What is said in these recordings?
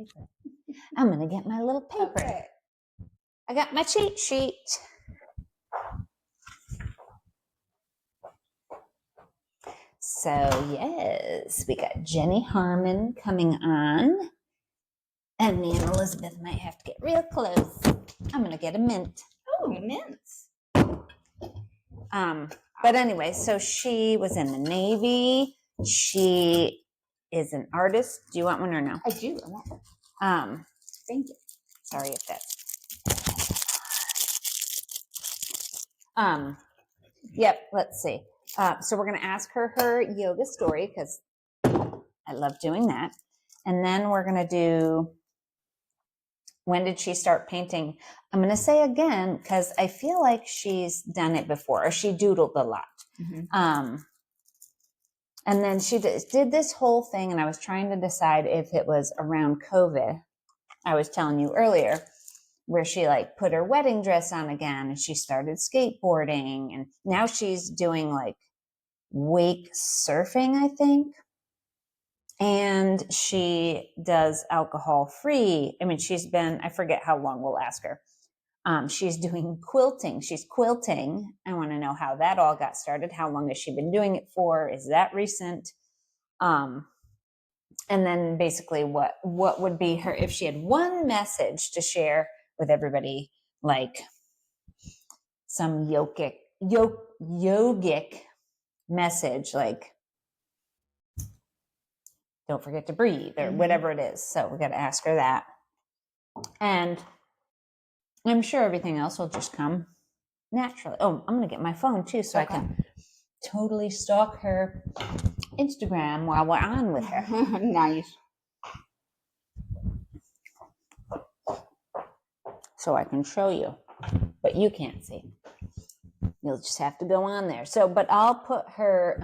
paper. I'm going to get my little paper. Okay. I got my cheat sheet. So, yes, we got Jenni Harmon coming on. And me and Elizabeth might have to get real close. I'm going to get a mint. Oh, mints. But anyway, so she was in the Navy. She is an artist. Do you want one or no? I do. I want one. Thank you. Sorry if that's. Yep. Let's see. So we're going to ask her yoga story because I love doing that, and then we're going to do. When did she start painting? I'm going to say again because I feel like she's done it before, or she doodled a lot. Mm-hmm. And then she did this whole thing, and I was trying to decide if it was around COVID. I was telling you earlier, where she like put her wedding dress on again, and she started skateboarding, and now she's doing like wake surfing, I think. And she does alcohol free. I mean, she's been, I forget how long, we'll ask her. She's doing quilting. She's quilting. I want to know how that all got started. How long has she been doing it for? Is that recent? And then basically what would be her, if she had one message to share with everybody, like some yogic message, like don't forget to breathe or whatever it is. So we got to ask her that. And I'm sure everything else will just come naturally. Oh, I'm going to get my phone too so I can totally stalk her Instagram while we're on with her. Nice. So I can show you, but you can't see. You'll just have to go on there. So, but I'll put her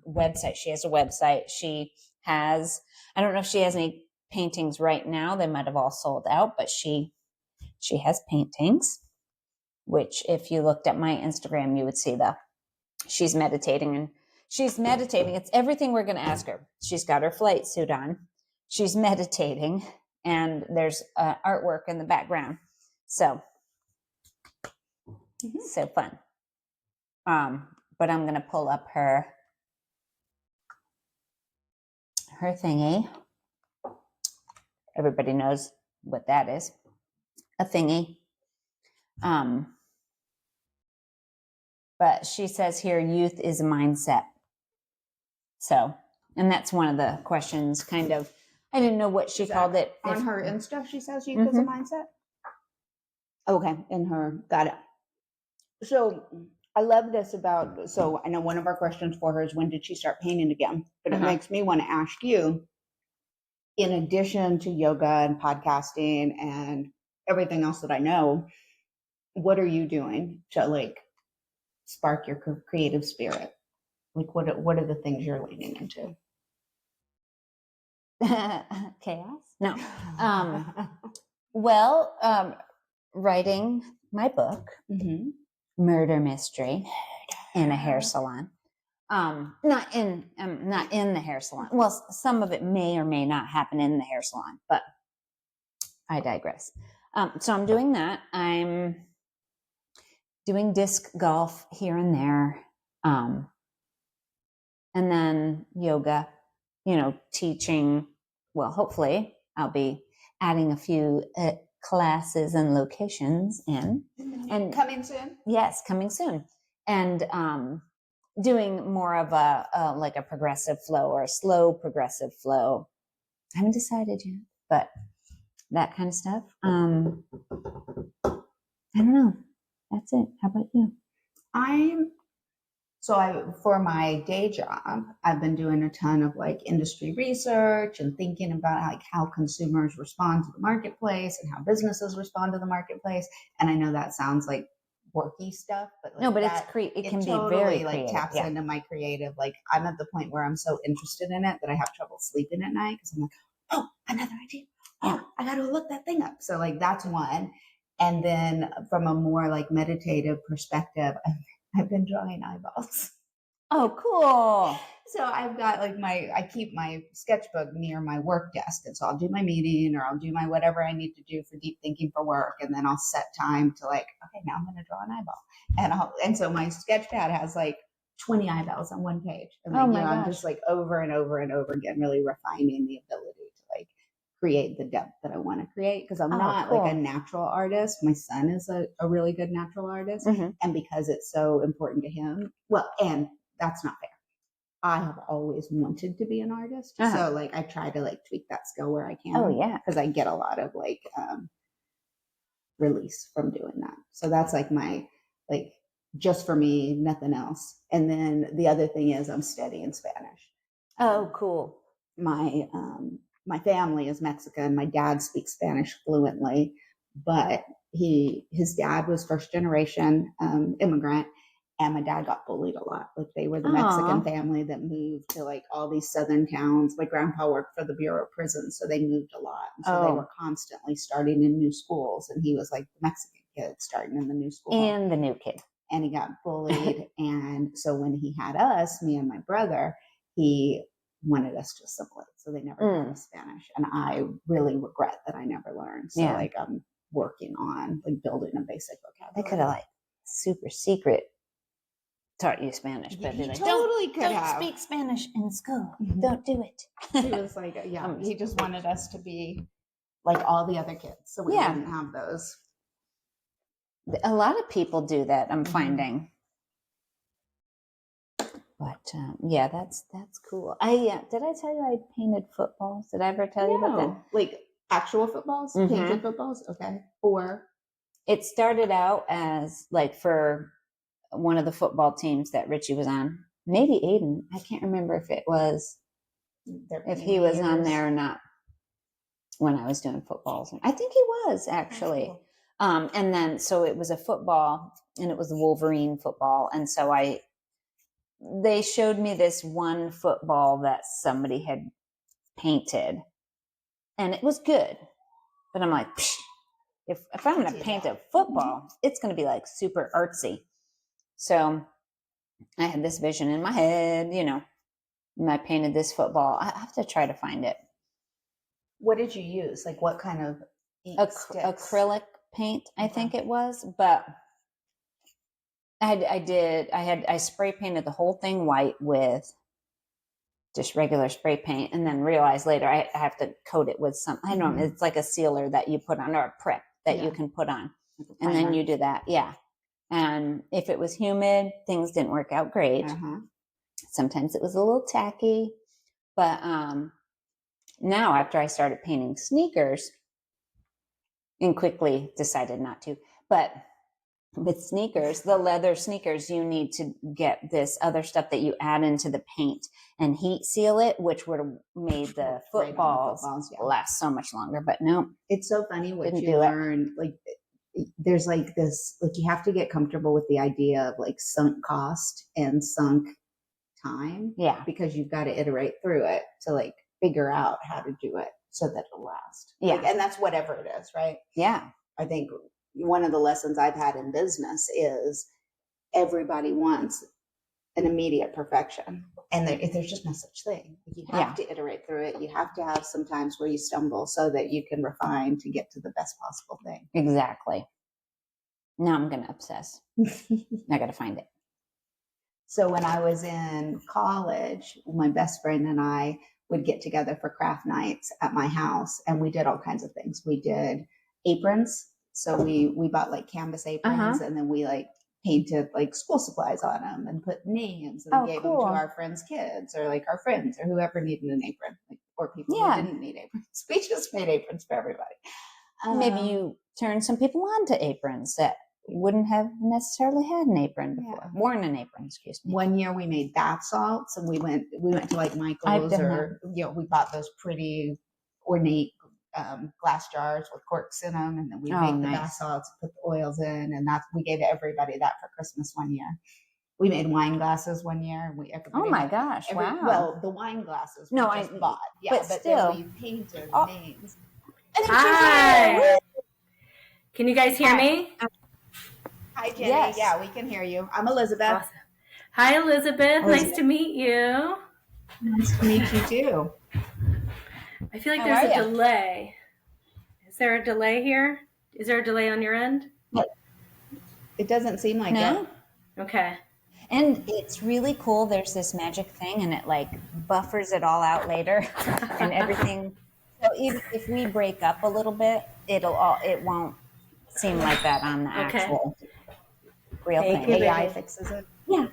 website. She has a website. She has, I don't know if she has any paintings right now. They might have all sold out, but she has paintings, which if you looked at my Instagram, you would see she's meditating. It's everything we're going to ask her. She's got her flight suit on. She's meditating, and there's artwork in the background. So, so fun. But I'm going to pull up her thingy. Everybody knows what that is. A thingy. But she says here, youth is a mindset. So, and that's one of the questions, kind of, I didn't know what she called it. On her Insta, she says youth is a mindset? Okay, got it. So I love this so I know one of our questions for her is when did she start painting again? But it makes me want to ask you, in addition to yoga and podcasting and everything else that I know, what are you doing to like spark your creative spirit? Like what are the things you're leaning into? Chaos? No. Well, writing my book, Murder Mystery, in a hair salon. Not in the hair salon. Well, some of it may or may not happen in the hair salon, but I digress. So I'm doing that. I'm doing disc golf here and there. And then yoga, teaching. Well, hopefully I'll be adding a few classes and locations in. And coming soon? Yes, coming soon. And doing more of a progressive flow or a slow progressive flow. I haven't decided yet, but that kind of stuff. I don't know. That's it. How about you? For my day job, I've been doing a ton of like industry research and thinking about like how consumers respond to the marketplace and how businesses respond to the marketplace. And I know that sounds like worky stuff, but like no, but it can totally be very like creative. taps into my creative. Like I'm at the point where I'm so interested in it that I have trouble sleeping at night because I'm like, oh, another idea. Oh, I got to look that thing up. So like that's one. And then from a more like meditative perspective, I've been drawing eyeballs. Oh, cool. So I've got like I keep my sketchbook near my work desk. And so I'll do my meeting or I'll do my whatever I need to do for deep thinking for work. And then I'll set time to like, okay, now I'm going to draw an eyeball. And so my sketch pad has like 20 eyeballs on one page. And like, I'm just like over and over and over again, really refining the ability to like create the depth that I want to create. Because I'm not like a natural artist. My son is a really good natural artist. Mm-hmm. And because it's so important to him, well, and that's not fair. I have always wanted to be an artist. So like I try to like tweak that skill where I can. Oh yeah. Because I get a lot of like release from doing that. So that's like my like just for me, nothing else. And then the other thing is I'm studying Spanish. Oh, cool. My family is Mexican. My dad speaks Spanish fluently, but his dad was first generation immigrant. And my dad got bullied a lot. Like they were the Mexican family that moved to like all these southern towns. My grandpa worked for the Bureau of Prisons, so they moved a lot. And so they were constantly starting in new schools. And he was like the Mexican kid starting in the new school. And the new kid. And he got bullied. And so when he had us, me and my brother, he wanted us to assimilate. So they never taught us Spanish. And I really regret that I never learned. So like I'm working on like building a basic vocabulary. They could have like super secret taught you Spanish, but he like, totally don't speak Spanish in school. Mm-hmm. Don't do it. He was like, he just wanted us to be like all the other kids, so we wouldn't have those. A lot of people do that. I'm finding, but that's cool. Did I tell you I painted footballs? Did I ever tell you about that? Like actual footballs, painted footballs. Okay, or it started out as like for one of the football teams that Richie was on, maybe Aiden. I can't remember if it was, if he was on there or not when I was doing footballs. I think he was actually. Cool. And then, so it was a football and it was the Wolverine football. And so they showed me this one football that somebody had painted and it was good. But I'm like, if I'm going to paint a football, it's going to be like super artsy. So I had this vision in my head, and I painted this football. I have to try to find it. What did you use? Like what kind of acrylic paint, I think it was, but I spray painted the whole thing white with just regular spray paint and then realized later I have to coat it with some, I don't know, it's like a sealer that you put on or a prep that you can put on. And then you do that. Yeah. And if it was humid, things didn't work out great. Sometimes it was a little tacky, but now after I started painting sneakers and quickly decided not to, but with sneakers, the leather sneakers, you need to get this other stuff that you add into the paint and heat seal it, which would have made the footballs last so much longer. But no, it's so funny what you learn. Like there's like this, like you have to get comfortable with the idea of like sunk cost and sunk time. Yeah. Because you've got to iterate through it to like figure out how to do it so that it'll last. Yeah. Like, and that's whatever it is, right? Yeah. I think one of the lessons I've had in business is everybody wants an immediate perfection. And there's just no such thing. You have to iterate through it. You have to have some times where you stumble so that you can refine to get to the best possible thing. Exactly. Now I'm going to obsess. I got to find it. So when I was in college, my best friend and I would get together for craft nights at my house, and we did all kinds of things. We did aprons. So we bought like canvas aprons, and then we like painted like school supplies on them and put names and gave them to our friends' kids or like our friends or whoever needed an apron, like, or people who didn't need aprons. We just made aprons for everybody. Maybe you turned some people on to aprons that wouldn't have necessarily had an apron before. Worn an apron, excuse me. One year we made bath salts, and we went to like Michael's, or we bought those pretty ornate glass jars with corks in them, and then we made the bath salts, put the oils in, and we gave everybody that for Christmas one year. We made wine glasses one year. Oh my gosh! Wow. Well, the wine glasses we just bought, but still, then we painted names. Hi. Can you guys hear me? Hi, Jenny. Yes. Yeah, we can hear you. I'm Elizabeth. Awesome. Hi, Elizabeth. Nice to meet you. Nice to meet you too. I feel like How there's are a ya? delay. Is there a delay here? Is there a delay on your end? It doesn't seem like No? it. Okay. And it's really cool. There's this magic thing and it like buffers it all out later and everything. So even if we break up a little bit, it won't seem like that on the Okay. actual real Thank thing. you, AI baby. fixes it. Yeah.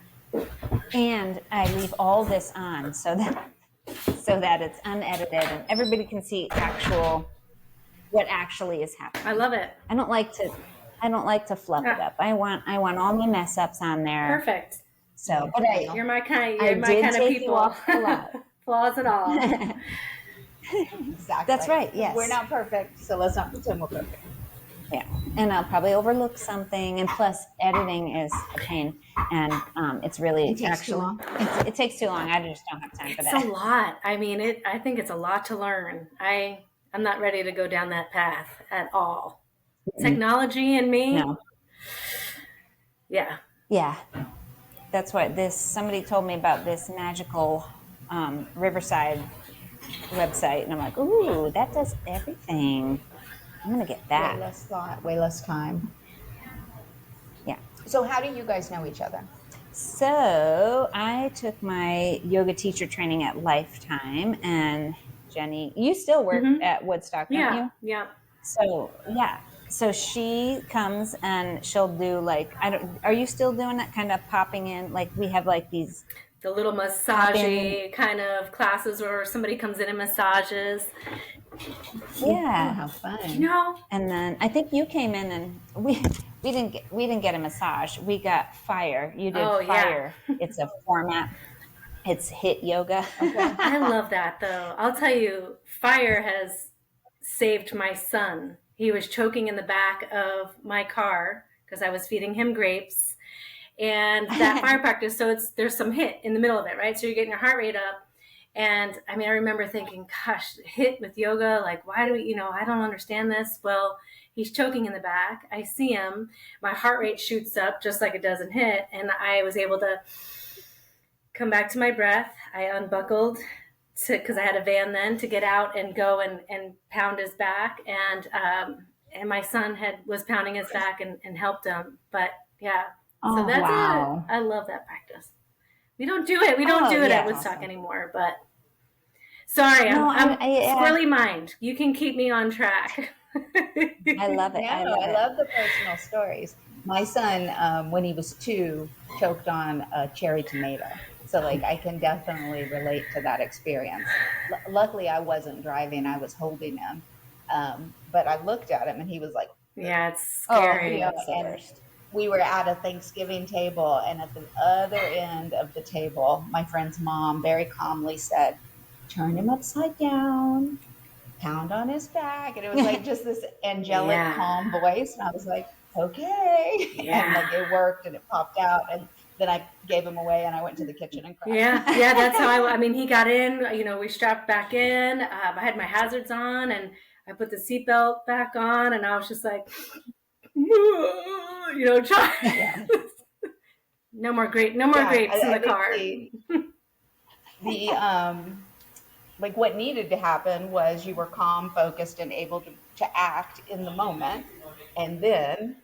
And I leave all this on so that it's unedited and everybody can see what actually is happening. I love it. I don't like to fluff it up. I want all my mess ups on there. Perfect. So, but You're my kind I of take people. you off a lot. Flaws and all. Exactly. That's right. Yes. We're not perfect, so let's not pretend we're perfect. Yeah. And I'll probably overlook something. And plus, editing is a pain. And it's really It takes too long. It takes too long. I just don't have time for that. It's a lot. I mean, I think it's a lot to learn. I'm not ready to go down that path at all. Technology and me. No. Yeah. Yeah. That's what somebody told me about this magical Riverside website. And I'm like, ooh, that does everything. I'm going to get that. Way less thought, way less time. Yeah. So how do you guys know each other? So I took my yoga teacher training at Lifetime, and Jenny, you still work at Woodstock, don't you? Yeah. So yeah. So she comes and she'll do like, are you still doing that kind of popping in? Like we have like these. The little massage kind of classes where somebody comes in and massages. Yeah. Oh, how fun. And then I think you came in and we didn't get a massage. We got fire. You did fire. Yeah. It's a format. It's HIIT yoga. Okay. I love that though. I'll tell you, fire has saved my son. He was choking in the back of my car because I was feeding him grapes. And that fire practice, so there's some HIIT in the middle of it, right? So you're getting your heart rate up. And I mean, I remember thinking, gosh, HIIT with yoga, like, why do we, I don't understand this. Well, he's choking in the back. I see him. My heart rate shoots up just like it does in HIIT. And I was able to come back to my breath. I unbuckled because I had a van then to get out and go and pound his back. And my son was pounding his back and helped him. But yeah. So that's I love that practice. We don't do it. We don't do it at Woodstock anymore, but sorry, I'm squirrely mind. You can keep me on track. I love it. I love the personal stories. My son, when he was 2, choked on a cherry tomato. So like I can definitely relate to that experience. Luckily I wasn't driving, I was holding him. But I looked at him and he was like, yeah, it's scary. And we were at a Thanksgiving table, and at the other end of the table, my friend's mom very calmly said, turn him upside down, pound on his back. And it was like just this angelic, calm voice. And I was like, okay. And like it worked and it popped out. And then I gave him away and I went to the kitchen and cried. Yeah, that's how I mean, he got in, we strapped back in. I had my hazards on and I put the seatbelt back on and I was just like, try. No more grapes in the car. Like what needed to happen was you were calm, focused, and able to act in the moment, and then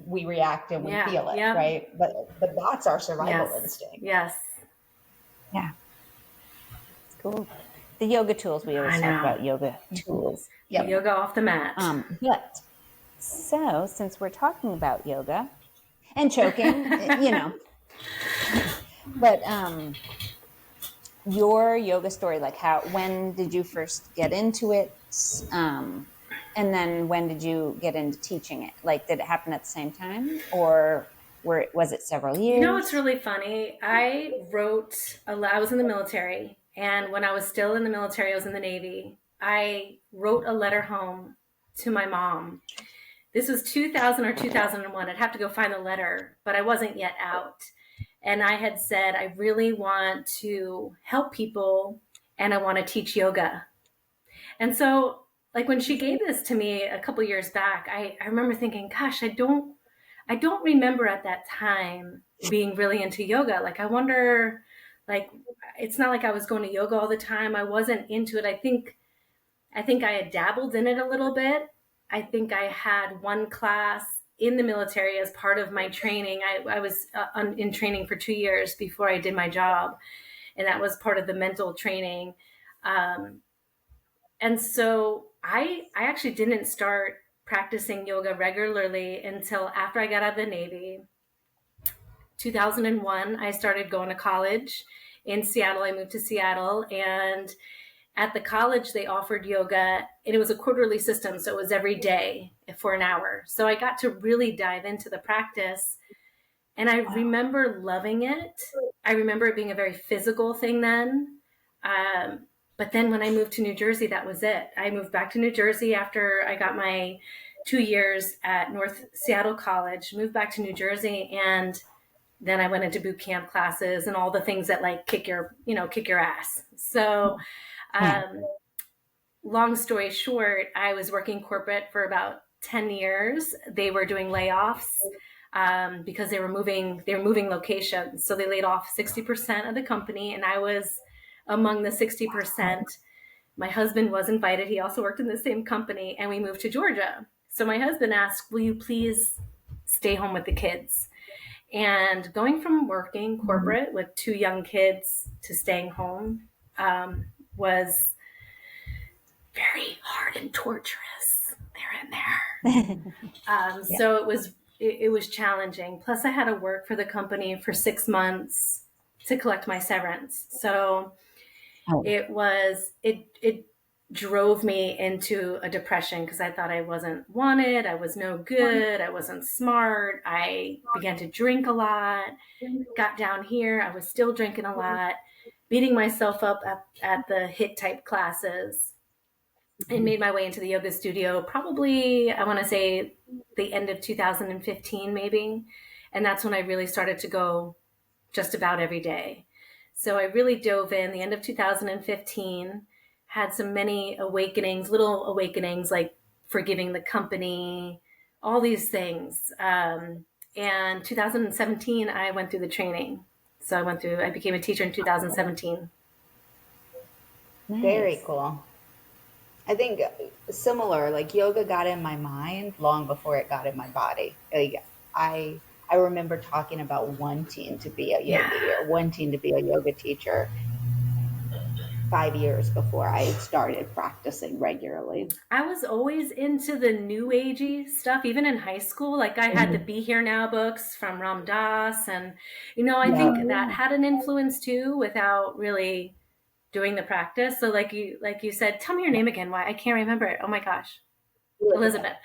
we react and we feel it, right? But that's our survival instinct. Yes. Yeah. It's cool. The yoga tools, we always talk about yoga tools. Yep. Yoga off the mat. But so since we're talking about yoga and choking, but your yoga story, like when did you first get into it? And then when did you get into teaching it? Like, did it happen at the same time or was it several years? It's really funny. I was in the military, and when I was still in the military, I was in the Navy. I wrote a letter home to my mom. This was 2000 or 2001. I'd have to go find the letter, but I wasn't yet out. And I had said, I really want to help people and I want to teach yoga. And so like when she gave this to me a couple years back, I remember thinking, gosh, I don't I don't remember at that time being really into yoga. Like, I wonder, like, it's not like I was going to yoga all the time. I wasn't into it. I think I had dabbled in it a little bit. I think I had one class in the military as part of my training. I was in training for 2 years before I did my job, and that was part of the mental training. And so I actually didn't start practicing yoga regularly until after I got out of the Navy. 2001, I started going to college in Seattle. I moved to Seattle, and at the college they offered yoga, and it was a quarterly system, so it was every day for an hour. So I got to really dive into the practice, and I remember loving it. I remember it being a very physical thing then. But then when I moved to New Jersey, that was it. I moved back to New Jersey after I got my 2 years at North Seattle College, moved back to New Jersey, and then I went into boot camp classes and all the things that like kick your ass. So, long story short, I was working corporate for about 10 years. They were doing layoffs because they were moving locations. So they laid off 60% of the company, and I was among the 60%. My husband was invited. He also worked in the same company, and we moved to Georgia. So my husband asked, will you please stay home with the kids? And going from working corporate with 2 young kids to staying home was very hard and torturous there and there. So it was challenging. Plus I had to work for the company for 6 months to collect my severance. So it drove me into a depression because I thought I wasn't wanted. I was no good. I wasn't smart. I began to drink a lot, got down here. I was still drinking a lot, beating myself up at the HIIT type classes, and made my way into the yoga studio probably, I want to say, the end of 2015 maybe. And that's when I really started to go just about every day. So I really dove in the end of 2015, had many awakenings, little awakenings, like forgiving the company, all these things. And 2017, I went through the training. So I became a teacher in 2017. Nice. Very cool. I think similar, like yoga got in my mind long before it got in my body. Like I remember talking about wanting to be a yogi or wanting to be a yoga teacher 5 years before I started practicing regularly. I was always into the new agey stuff, even in high school. Like I had the Be Here Now books from Ram Dass, and I think that had an influence too, without really doing the practice. So like you said, tell me your name again. Why I can't remember it. Oh my gosh, Elizabeth.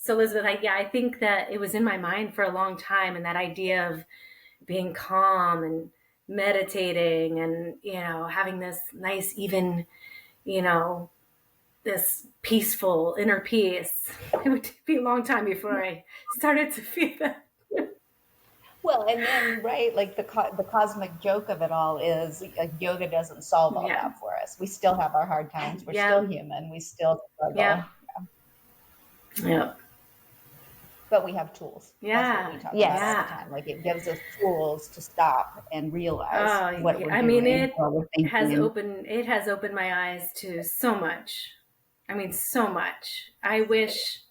So Elizabeth, I think that it was in my mind for a long time, and that idea of being calm and meditating and having this nice even this peaceful inner peace. It would be a long time before I started to feel that. Well, and then, right, like the cosmic joke of it all is yoga doesn't solve all that for us. We still have our hard times. We're still human. We still struggle. Yeah. But we have tools. Yeah. That's what we talk about all the time. Like it gives us tools to stop and realize what we're doing. I mean, it has opened my eyes to so much. I mean, so much. I wish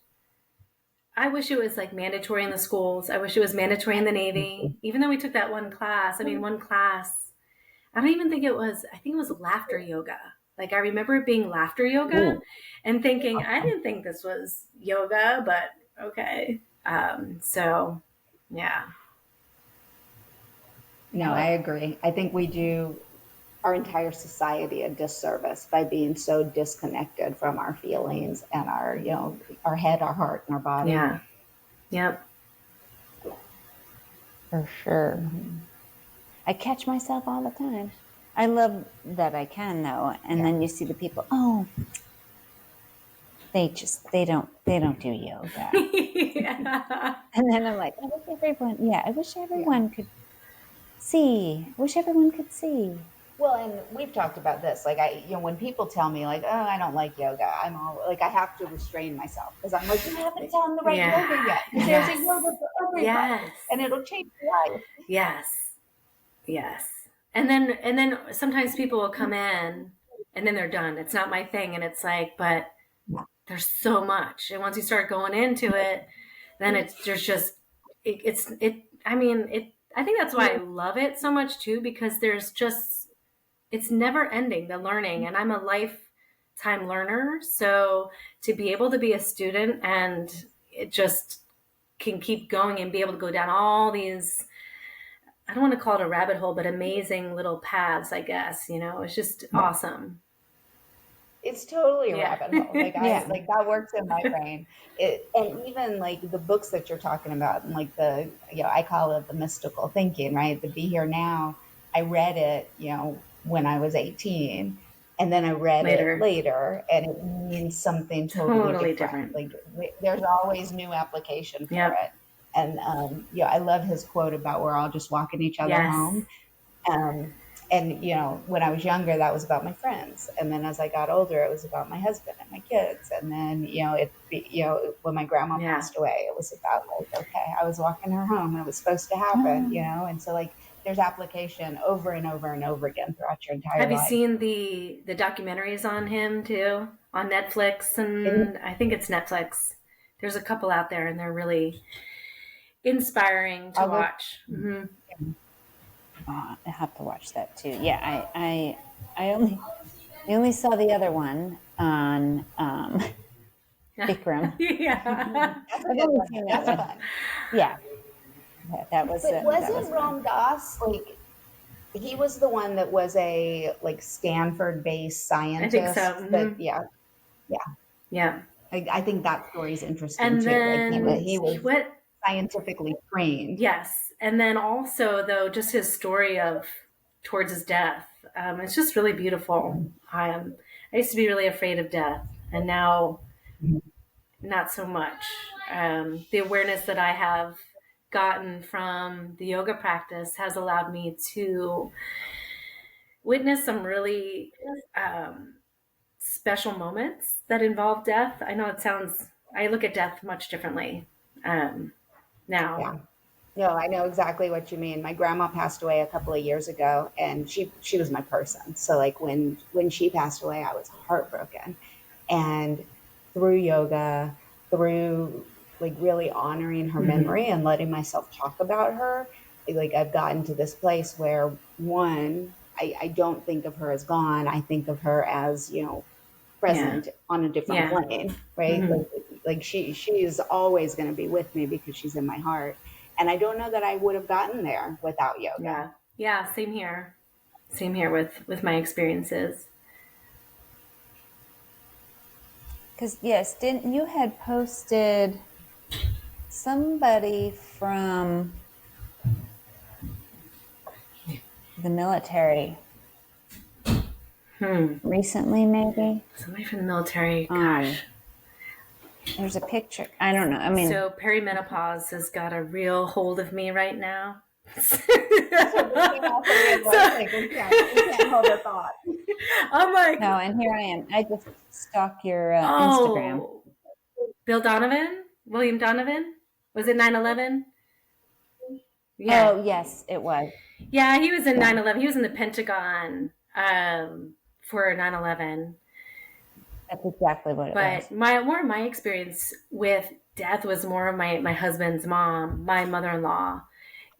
it was like mandatory in the schools. I wish it was mandatory in the Navy. Even though we took that one class. I mean, I don't even think it was, I think it was laughter yoga. Like I remember it being laughter yoga and thinking, I didn't think this was yoga, but okay. So yeah. No, I agree. I think we do our entire society a disservice by being so disconnected from our feelings and our, our head, our heart, and our body. Yeah. Yep. For sure. I catch myself all the time. I love that I can though. And then you see the people, they don't do yoga. And then I'm like, I wish everyone could see. Well, and we've talked about this. Like when people tell me like, oh, I don't like yoga, I'm all like, I have to restrain myself because I'm like, you haven't done the right Yeah. yoga yet. Because Yes. there's a yoga for everybody, Yes. and it'll change your life. Yes. Yes. And then sometimes people will come in and then they're done. It's not my thing. And it's like, but there's so much. And once you start going into it, then I think that's why I love it so much too, because it's never ending, the learning. And I'm a lifetime learner. So to be able to be a student and it just can keep going and be able to go down all these, I don't want to call it a rabbit hole, but amazing little paths, I guess, it's just awesome. It's totally a rabbit hole. Like like that works in my brain. And even like the books that you're talking about, and like I call it the mystical thinking, right? The Be Here Now. I read it, when I was 18, and then I read it later, and it means something totally different. Like there's always new application for it. And I love his quote about we're all just walking each other home. And when I was younger, that was about my friends, and then as I got older, it was about my husband and my kids, and then when my grandma passed away, it was about like, okay, I was walking her home, it was supposed to happen, and so like there's application over and over and over again throughout your entire life. Have you seen the documentaries on him too on Netflix? And I think it's Netflix. There's a couple out there, and they're really inspiring to watch. Mm-hmm. I have to watch that too. Yeah, I only saw the other one on Bikram. I've only seen that one. Yeah, that was. But wasn't Ram Dass like? He was the one that was a like Stanford-based scientist. I think so. Mm-hmm. Yeah. I think that story is interesting and too. Then like he was scientifically trained. Yes. And then also, though, just his story towards his death. It's just really beautiful. I used to be really afraid of death, and now not so much. The awareness that I have gotten from the yoga practice has allowed me to witness some really special moments that involve death. I know I look at death much differently now. Yeah. No, I know exactly what you mean. My grandma passed away a couple of years ago, and she was my person. So like when she passed away, I was heartbroken. And through yoga, through like really honoring her memory and letting myself talk about her, like I've gotten to this place where one, I don't think of her as gone. I think of her as, present on a different plane, right? Like she is always going to be with me because she's in my heart. And I don't know that I would have gotten there without yoga. Yeah. Same here with my experiences. Because didn't you had posted somebody from the military recently, maybe? Somebody from the military. Gosh. There's a picture. I don't know. I mean, so perimenopause has got a real hold of me right now. We can't hold a thought. I'm like, no, and here I am. I just stalk your Instagram. William Donovan. Was it 9/11? Yeah. Oh, yes, it was. Yeah, he was in 9/11. He was in the Pentagon for 9/11. That's exactly what it was. But more of my experience with death was more of my husband's mom, my mother-in-law.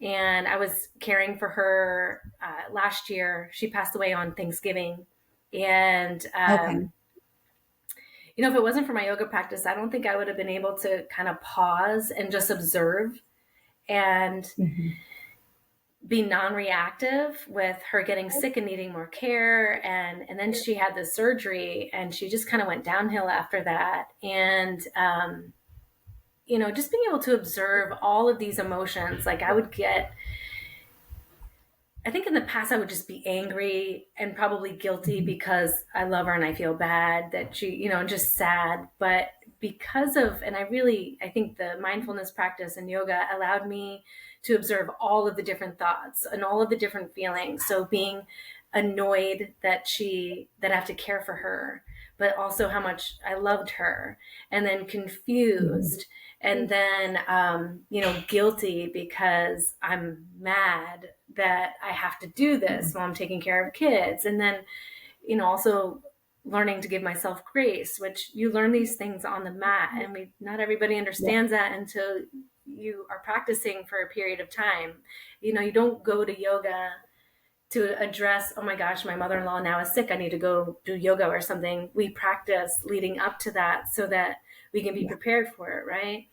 And I was caring for her last year. She passed away on Thanksgiving. And, if it wasn't for my yoga practice, I don't think I would have been able to kind of pause and just observe and be non-reactive with her getting sick and needing more care. And then she had the surgery and she just kind of went downhill after that. And, just being able to observe all of these emotions, like I think in the past I would just be angry and probably guilty because I love her and I feel bad that she, just sad. But because of, and I think the mindfulness practice and yoga allowed me to observe all of the different thoughts and all of the different feelings. So being annoyed that I have to care for her, but also how much I loved her, and then confused, and then guilty because I'm mad that I have to do this while I'm taking care of kids, and then also learning to give myself grace, which you learn these things on the mat, and not everybody understands that until you are practicing for a period of time. You don't go to yoga to address, oh my gosh, my mother-in-law now is sick, I need to go do yoga or something. We practice leading up to that so that we can be prepared for it, right?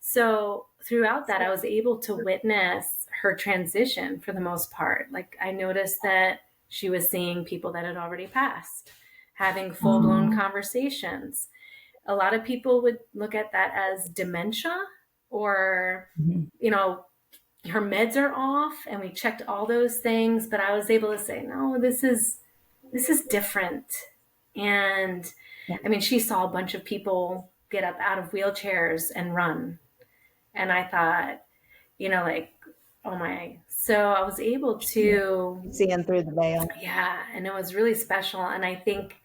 So throughout that, I was able to witness her transition for the most part. Like, I noticed that she was seeing people that had already passed, having full-blown conversations. A lot of people would look at that as dementia, or her meds are off, and we checked all those things, but I was able to say, no, this is different. And I mean, she saw a bunch of people get up out of wheelchairs and run. And I thought, oh my. So I was able to seeing through the veil. Yeah. And it was really special. And I think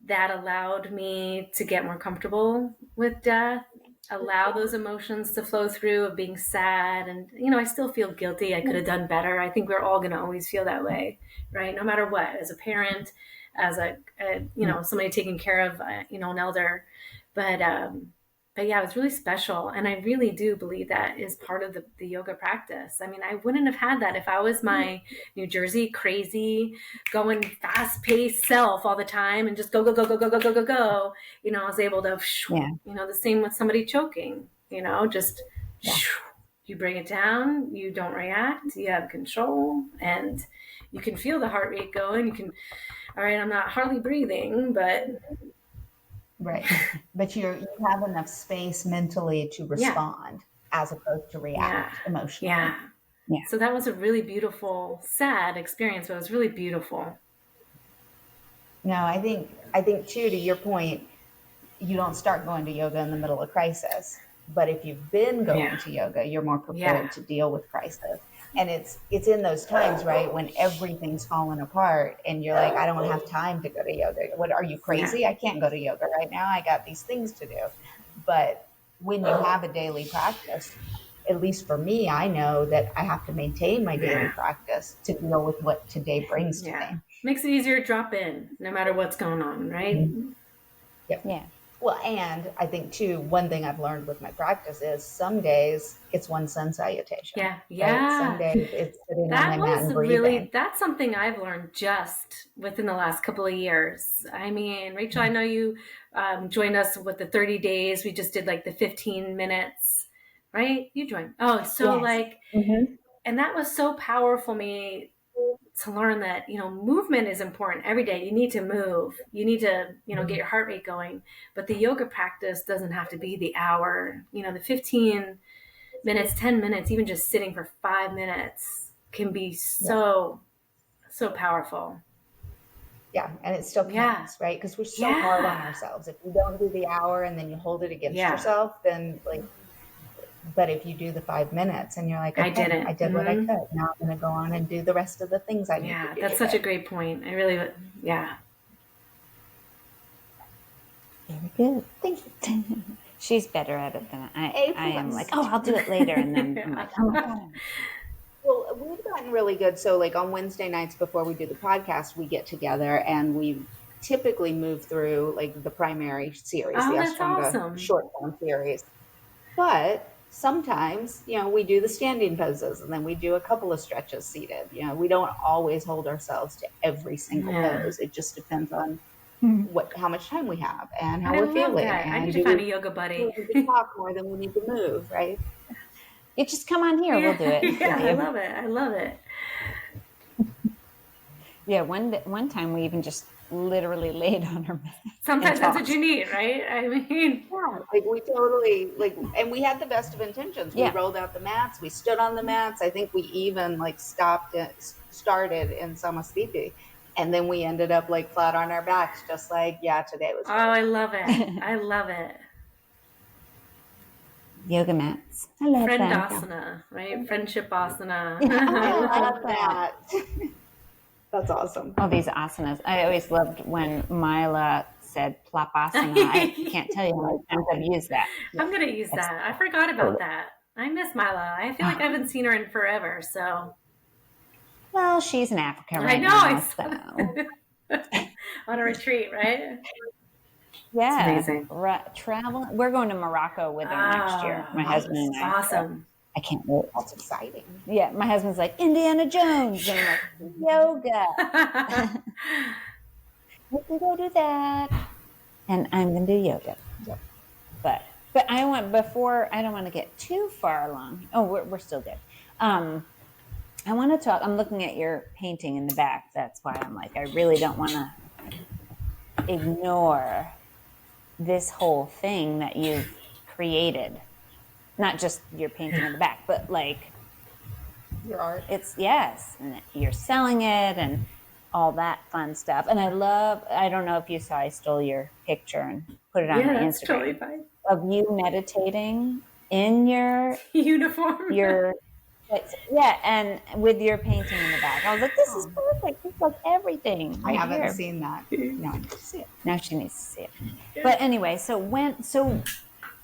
that allowed me to get more comfortable with death, allow those emotions to flow through, of being sad. And, I still feel guilty. I could have done better. I think we're all going to always feel that way, right? No matter what, as a parent, as somebody taking care of, an elder. But yeah, it was really special. And I really do believe that is part of the yoga practice. I mean, I wouldn't have had that if I was my New Jersey crazy, going fast paced self all the time and just go, go, go, go, go, go, go, go, go. I was able to, the same with somebody choking, just, you bring it down, you don't react, you have control, and you can feel the heart rate going. You can, all right, I'm not hardly breathing, but... Right. But you have enough space mentally to respond as opposed to react emotionally. Yeah. So that was a really beautiful, sad experience, but it was really beautiful. No, I think too, to your point, you don't start going to yoga in the middle of crisis. But if you've been going to yoga, you're more prepared to deal with crisis. And it's in those times, right, when everything's falling apart and you're like, I don't have time to go to yoga. What, are you crazy? Yeah. I can't go to yoga right now. I got these things to do. But when you have a daily practice, at least for me, I know that I have to maintain my daily practice to deal with what today brings to me. Makes it easier to drop in no matter what's going on, right? Mm-hmm. Yep. Yeah. Well, and I think too, one thing I've learned with my practice is some days it's one sun salutation. Yeah. Right? Some days it's sitting on my mat and breathing. That's something I've learned just within the last couple of years. I mean, Rachel, I know you joined us with the 30 days. We just did like the 15 minutes, right? You joined. Oh, so and that was so powerful for me to learn that, movement is important every day. You need to move. You need to, get your heart rate going. But the yoga practice doesn't have to be the hour. The 15 minutes, 10 minutes, even just sitting for 5 minutes can be so powerful. Yeah, and it still counts, right? Because we're so hard on ourselves. If you don't do the hour and then you hold it against yourself, then but if you do the 5 minutes and you're like, okay, I did what I could. Now I'm going to go on and do the rest of the things I need to do. Yeah, that's such a great point. I really, Very good. Thank you. She's better at it than I am. Like, oh, I'll do it later. And then I'm like, oh, God. Well, we've gotten really good. So like on Wednesday nights before we do the podcast, we get together and we typically move through like the primary series, the Ashtanga short form series. But sometimes, we do the standing poses and then we do a couple of stretches seated. We don't always hold ourselves to every single pose. It just depends on how much time we have and how we're feeling. I need to find a yoga buddy. We need to talk more than we need to move, right? You just come on here. We'll do it. Yeah, I love it. Yeah, one time we even just literally laid on her mat. Sometimes that's what you need, right? I mean, we totally and we had the best of intentions. We rolled out the mats, we stood on the mats. I think we even started in Samasthiti, and then we ended up flat on our backs, just today was. Oh, I love it. I love it. Yoga mats. I love Friendasana, right? Friendship asana. I love that. That's awesome. Oh, these asanas. I always loved when Mila said plapasana. I can't tell you how many times I've used that. I'm going to use that. I forgot about that. I miss Mila. I feel like I haven't seen her in forever, so. Well, she's in Africa I right know. now. So. On a retreat, right? Yeah. It's amazing. Traveling. We're going to Morocco with her next year. My husband and I. Awesome. I can't wait. That's exciting. Yeah, my husband's like, Indiana Jones. And I'm like, yoga. We can go do that. And I'm going to do yoga. Yep. But I don't want to get too far along. Oh, we're still good. I want to talk. I'm looking at your painting in the back. That's why I'm like, I really don't want to ignore this whole thing that you've created. Not just your painting in the back, but like your art. Yes. And you're selling it and all that fun stuff. And I don't know if you saw, I stole your picture and put it on my Instagram. Totally fine. Of you meditating in your uniform. And with your painting in the back. I was like, this is perfect. It's like everything. I haven't seen that. No, I need to see it. Now she needs to see it. But anyway, so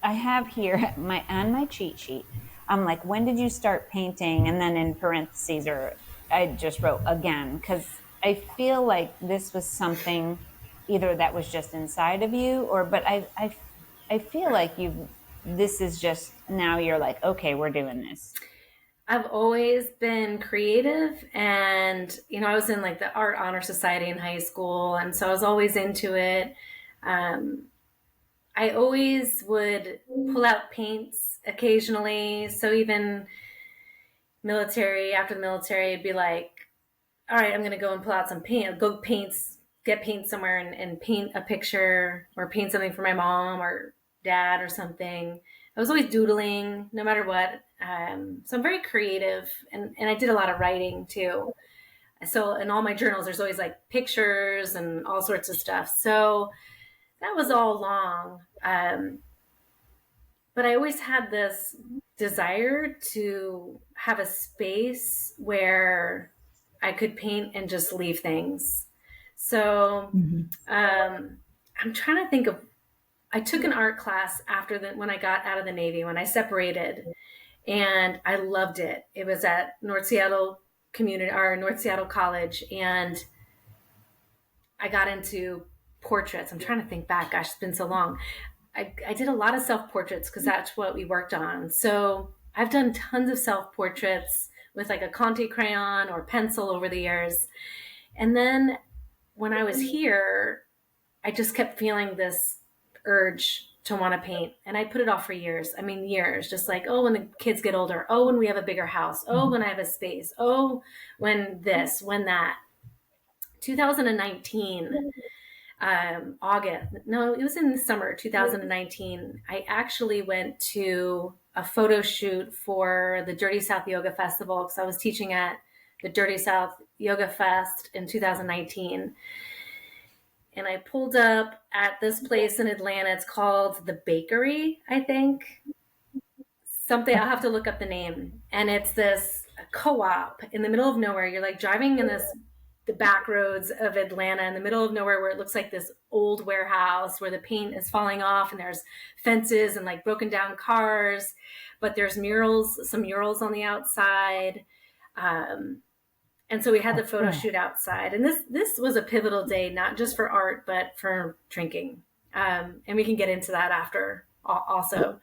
I have here on my cheat sheet, I'm like, when did you start painting? And then in parentheses, or I just wrote again, because I feel like this was something either that was just inside of you, but I feel like this is just, now you're like, okay, we're doing this. I've always been creative, and I was in like the Art Honor Society in high school, and so I was always into it. I always would pull out paints occasionally. So even after the military, it'd be like, all right, I'm going to go and pull out some paint, get paint somewhere and paint a picture or paint something for my mom or dad or something. I was always doodling no matter what. So I'm very creative, and I did a lot of writing too. So in all my journals, there's always like pictures and all sorts of stuff. So that was all along. But I always had this desire to have a space where I could paint and just leave things. So I'm trying to think of, I took an art class when I got out of the Navy, when I separated, and I loved it. It was at North Seattle College, and I got into portraits. I'm trying to think back. Gosh, it's been so long. I did a lot of self-portraits because that's what we worked on. So I've done tons of self-portraits with like a Conte crayon or pencil over the years. And then when I was here, I just kept feeling this urge to want to paint. And I put it off for years. I mean, years, just like, oh, when the kids get older, oh, when we have a bigger house, oh, when I have a space, oh, when this, when that. 2019, August, no, it was in the summer 2019. I actually went to a photo shoot for the Dirty South Yoga Festival because I was teaching at the Dirty South Yoga Fest in 2019. And I pulled up at this place in Atlanta. It's called The Bakery, I think. Something, I'll have to look up the name. And it's this co-op in the middle of nowhere. You're like driving in the back roads of Atlanta in the middle of nowhere where it looks like this old warehouse where the paint is falling off and there's fences and like broken down cars, but there's some murals on the outside. And so we had the photo shoot outside, and this was a pivotal day, not just for art, but for drinking. And we can get into that after also.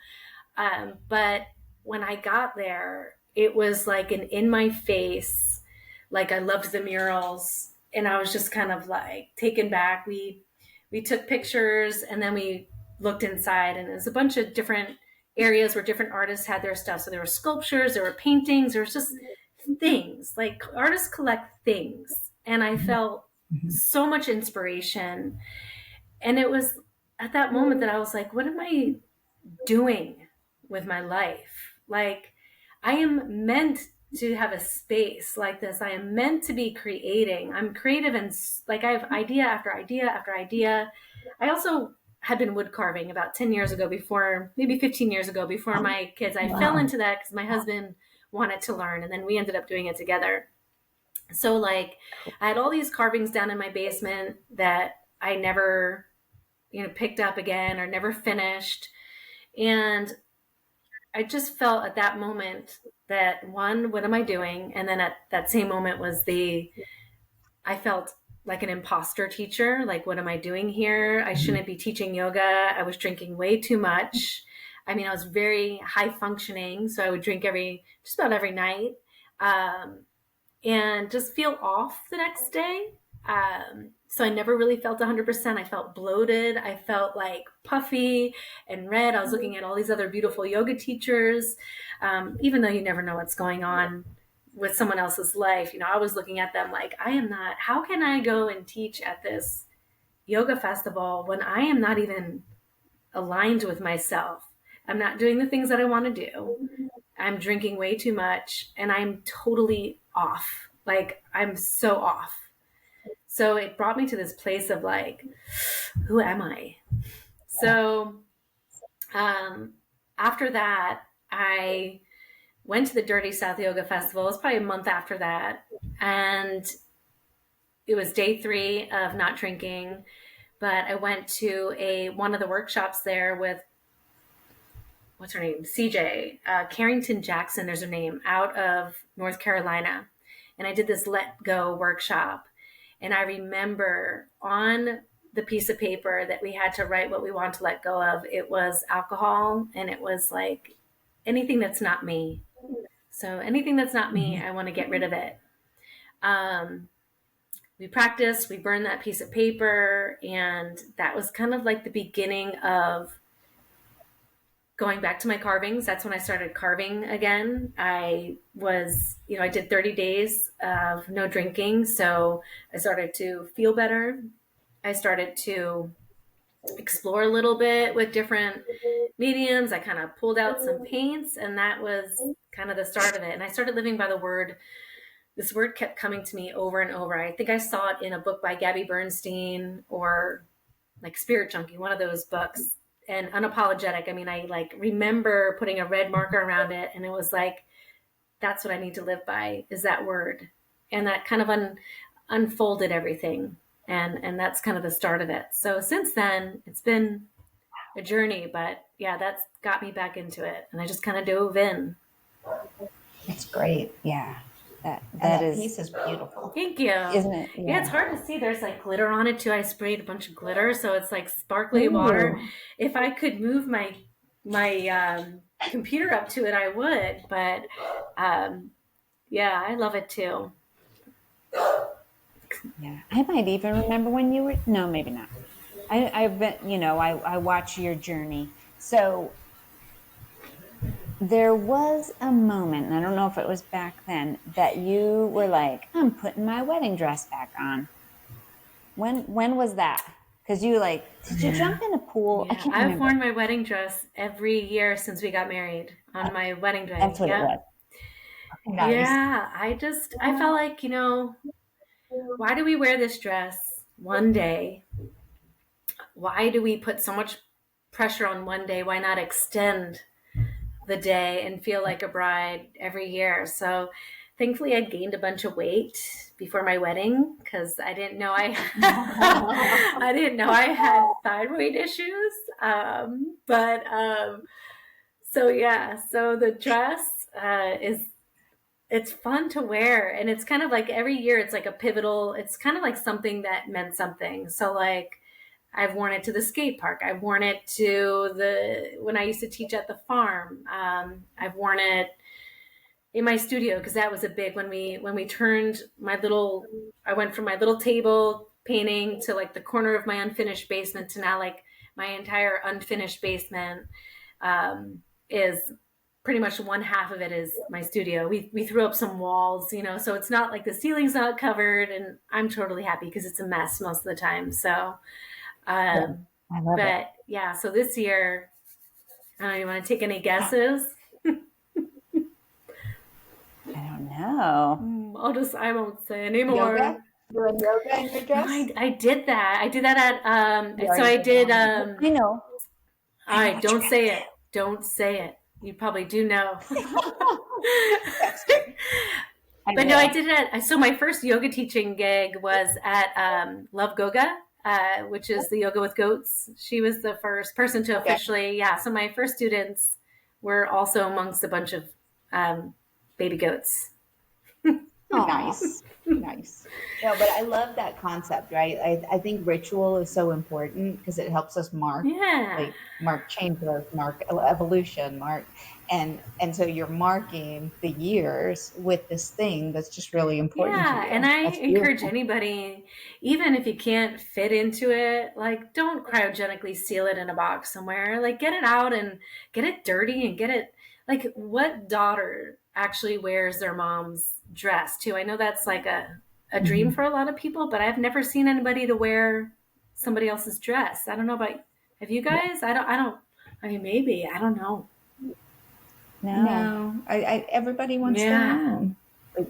But when I got there, it was like an in my face, like I loved the murals, and I was just kind of like taken back. We took pictures, and then we looked inside, and there's a bunch of different areas where different artists had their stuff. So there were sculptures, there were paintings, there was just things, like artists collect things. And I felt so much inspiration. And it was at that moment that I was like, what am I doing with my life? Like, I am meant to have a space like this. I am meant to be creating. I'm creative, and like I have idea after idea after idea. I also had been wood carving about 10 years ago maybe 15 years ago before my kids. I fell into that because my husband wanted to learn, and then we ended up doing it together. So like I had all these carvings down in my basement that I never, picked up again or never finished. And I just felt at that moment that, one, what am I doing? And then at that same moment I felt like an imposter teacher. Like, what am I doing here? I shouldn't be teaching yoga. I was drinking way too much. I mean, I was very high functioning. So I would drink just about every night. And just feel off the next day. So I never really felt 100%. I felt bloated. I felt like puffy and red. I was looking at all these other beautiful yoga teachers, even though you never know what's going on with someone else's life. I was looking at them like, I am not, how can I go and teach at this yoga festival when I am not even aligned with myself? I'm not doing the things that I want to do. I'm drinking way too much and I'm totally off. Like, I'm so off. So it brought me to this place of like, who am I? So after that, I went to the Dirty South Yoga Festival. It was probably a month after that. And it was day 3 of not drinking. But I went to one of the workshops there with, what's her name? CJ, Carrington Jackson, there's her name, out of North Carolina. And I did this let go workshop. And I remember on the piece of paper that we had to write what we want to let go of, it was alcohol. And it was like anything that's not me. So anything that's not me, I want to get rid of it. We practiced, we burned that piece of paper. And that was kind of like the beginning of going back to my carvings. That's when I started carving again. I did 30 days of no drinking. So I started to feel better. I started to explore a little bit with different mediums. I kind of pulled out some paints, and that was kind of the start of it. And I started living by the word. This word kept coming to me over and over. I think I saw it in a book by Gabby Bernstein or like Spirit Junkie, one of those books. And unapologetic. I mean, I like remember putting a red marker around it, and it was like, that's what I need to live by, is that word. And that kind of unfolded everything. And that's kind of the start of it. So since then, it's been a journey, but yeah, that's got me back into it. And I just kind of dove in. It's great. Yeah. That piece is beautiful. Thank you. Isn't it? Yeah, it's hard to see. There's like glitter on it too. I sprayed a bunch of glitter, so it's like sparkly water. If I could move my computer up to it, I would. But yeah, I love it too. Yeah, I might even remember when you were. No, maybe not. I've been. I watch your journey. So there was a moment, and I don't know if it was back then, that you were like, I'm putting my wedding dress back on. When was that? Because you did you jump in a pool? Yeah, I've worn my wedding dress every year since we got married on my wedding dress. That's what it was. Nice. Yeah, I felt like, why do we wear this dress one day? Why do we put so much pressure on one day? Why not extend the day and feel like a bride every year? So thankfully I gained a bunch of weight before my wedding because I didn't know I had thyroid issues. So the dress it's fun to wear, and it's kind of like every year it's like a pivotal, it's kind of like something that meant something. So like I've worn it to the skate park. I've worn it to when I used to teach at the farm. I've worn it in my studio because that was a big, when we turned I went from my little table painting to like the corner of my unfinished basement to now like my entire unfinished basement is pretty much one half of it is my studio. We threw up some walls, so it's not like the ceiling's not covered, and I'm totally happy because it's a mess most of the time. So I love it. Yeah, so this year, I don't know, you want to take any guesses? I don't know. I won't say anymore. Yoga? Doing yoga in your dress? I did that. I did that at, so I did, I know. All right, don't say it. Don't say it. You probably do know. But no, I did it. So my first yoga teaching gig was at Love Goga, which is the yoga with goats. She was the first person to officially, yeah. So my first students were also amongst a bunch of baby goats. Nice. Nice. No, but I love that concept, right? I think ritual is so important because it helps us mark, Yeah. mark change growth, mark evolution, mark, and so you're marking the years with this thing that's just really important to Yeah, you. and I That's encourage beautiful. anybody, even if you can't fit into it, like don't cryogenically seal it in a box somewhere. Like get it out and get it dirty and get it like what daughter actually wears their mom's dress too? I know that's like a dream for a lot of people, but I've never seen anybody to wear somebody else's dress. I don't know about have you guys? I mean maybe, I don't know. No, everybody wants their Yeah. own. Like,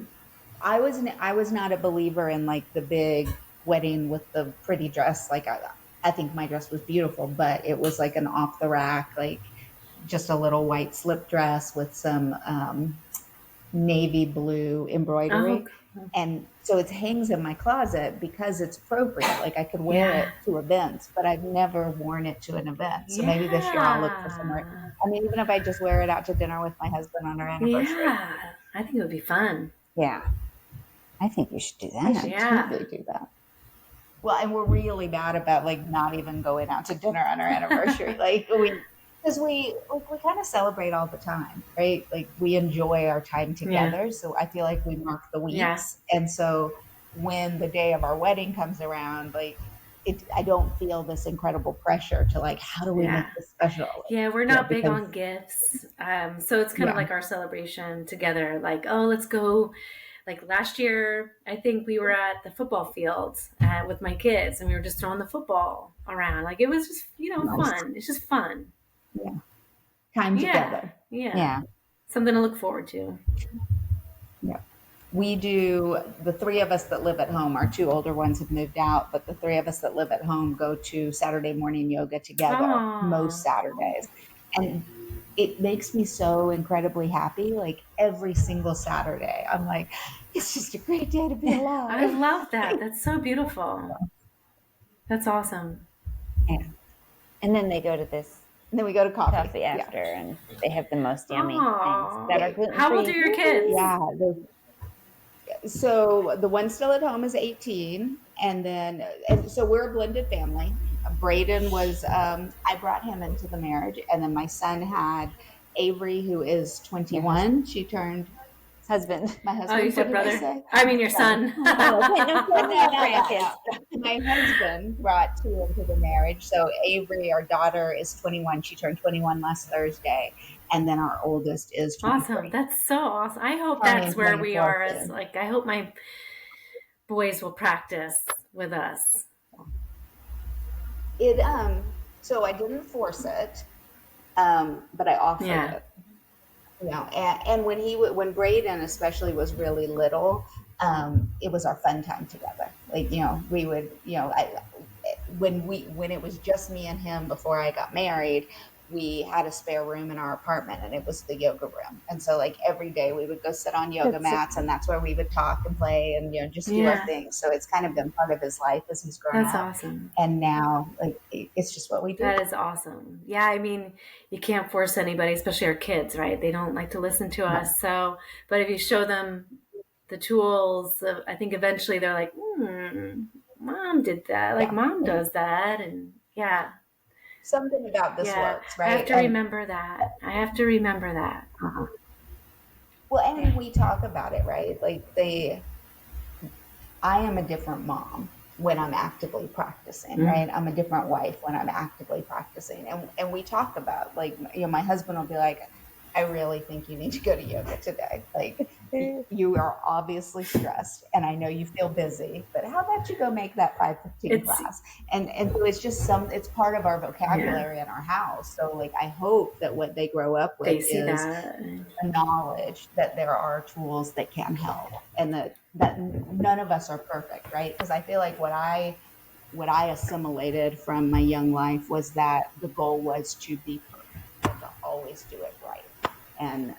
I was not a believer in like the big wedding with the pretty dress. Like I think my dress was beautiful, but it was like an off the rack, like just a little white slip dress with some navy blue Oh, embroidery. cool. And so it hangs in my closet because it's appropriate. Like I could wear Yeah. it to events, but I've never worn it to an event. So maybe this year I'll look for somewhere. Yeah. I mean, even if I just wear it out to dinner with my husband on our anniversary. Yeah. I think it would be fun. Yeah. I think you should do I that. should Yeah. totally do that. Well, and we're really bad about like not even going out to dinner on our anniversary. Because we kind of celebrate all the time, right? Like we enjoy our time Yeah. together. So I feel like we mark the Yeah. weeks. And so when the day of our wedding comes around, like I don't feel this incredible pressure to like, how do we Yeah. make this special? Yeah, we're not big Because on gifts. So it's kind of yeah, like our celebration together. Like, oh, let's go. Like last year, I think we were at the football field with my kids and we were just throwing the football around. Like it was just, nice. fun. It's just fun. Yeah. Time Yeah. together. Yeah. Yeah. Something to look forward to. Yeah. We do, the three of us that live at home, our two older ones have moved out, but the three of us that live at home go to Saturday morning yoga together most Oh, Saturdays. And it makes me so incredibly happy. Like every single Saturday, I'm like, it's just a great day to be I alive. love that. That's so beautiful. That's awesome. Yeah. And then they go to this And then we go to coffee. coffee after, and they have the most yummy things Aw. that are gluten free. How old are your kids? Yeah. So the one still at home is 18. And so we're a blended family. Braden was, I brought him into the marriage. And then my son had Avery, who is 21. She turned, Husband. my Oh, husband, you what said did I brother. say? I mean, your son. Oh, okay, no, No, no, no, grandkids. My husband brought two into the marriage. So Avery, our daughter, is 21. She turned 21 last Thursday. And then our oldest is 23. Awesome. That's so awesome. I hope Turning that's where we 24 are as soon. like I hope my boys will practice with us. It so I didn't force it, but I offered Yeah. it. And when Braden especially was really little, it was our fun time together. Like we would when it was just me and him before I got married, we had a spare room in our apartment and it was the yoga room. And so like every day we would go sit on yoga mats and that's where we would talk and play and just do our Yeah. thing. So it's kind of been part of his life as he's grown That's up. awesome. And now like it's just what we do. That is awesome. Yeah, I mean, you can't force anybody, especially our kids, right? They don't like to listen to us. So, but if you show them the tools, I think eventually they're like, mom did that. Like mom does that. And yeah. Something about this Yeah. works, I right? have to remember that. I have to remember that. Well, and we talk about it, right? Like I am a different mom when I'm actively practicing, right? I'm a different wife when I'm actively practicing. And we talk about like, my husband will be like, I really think you need to go to yoga today. Like you are obviously stressed and I know you feel busy, but how about you go make that 5:15 class? And so it's just it's part of our vocabulary in our house. So like, I hope that what they grow up with see is that. the knowledge that there are tools that can help and that none of us are perfect, right? Because I feel like what I assimilated from my young life was that the goal was to be perfect, to always do it right. And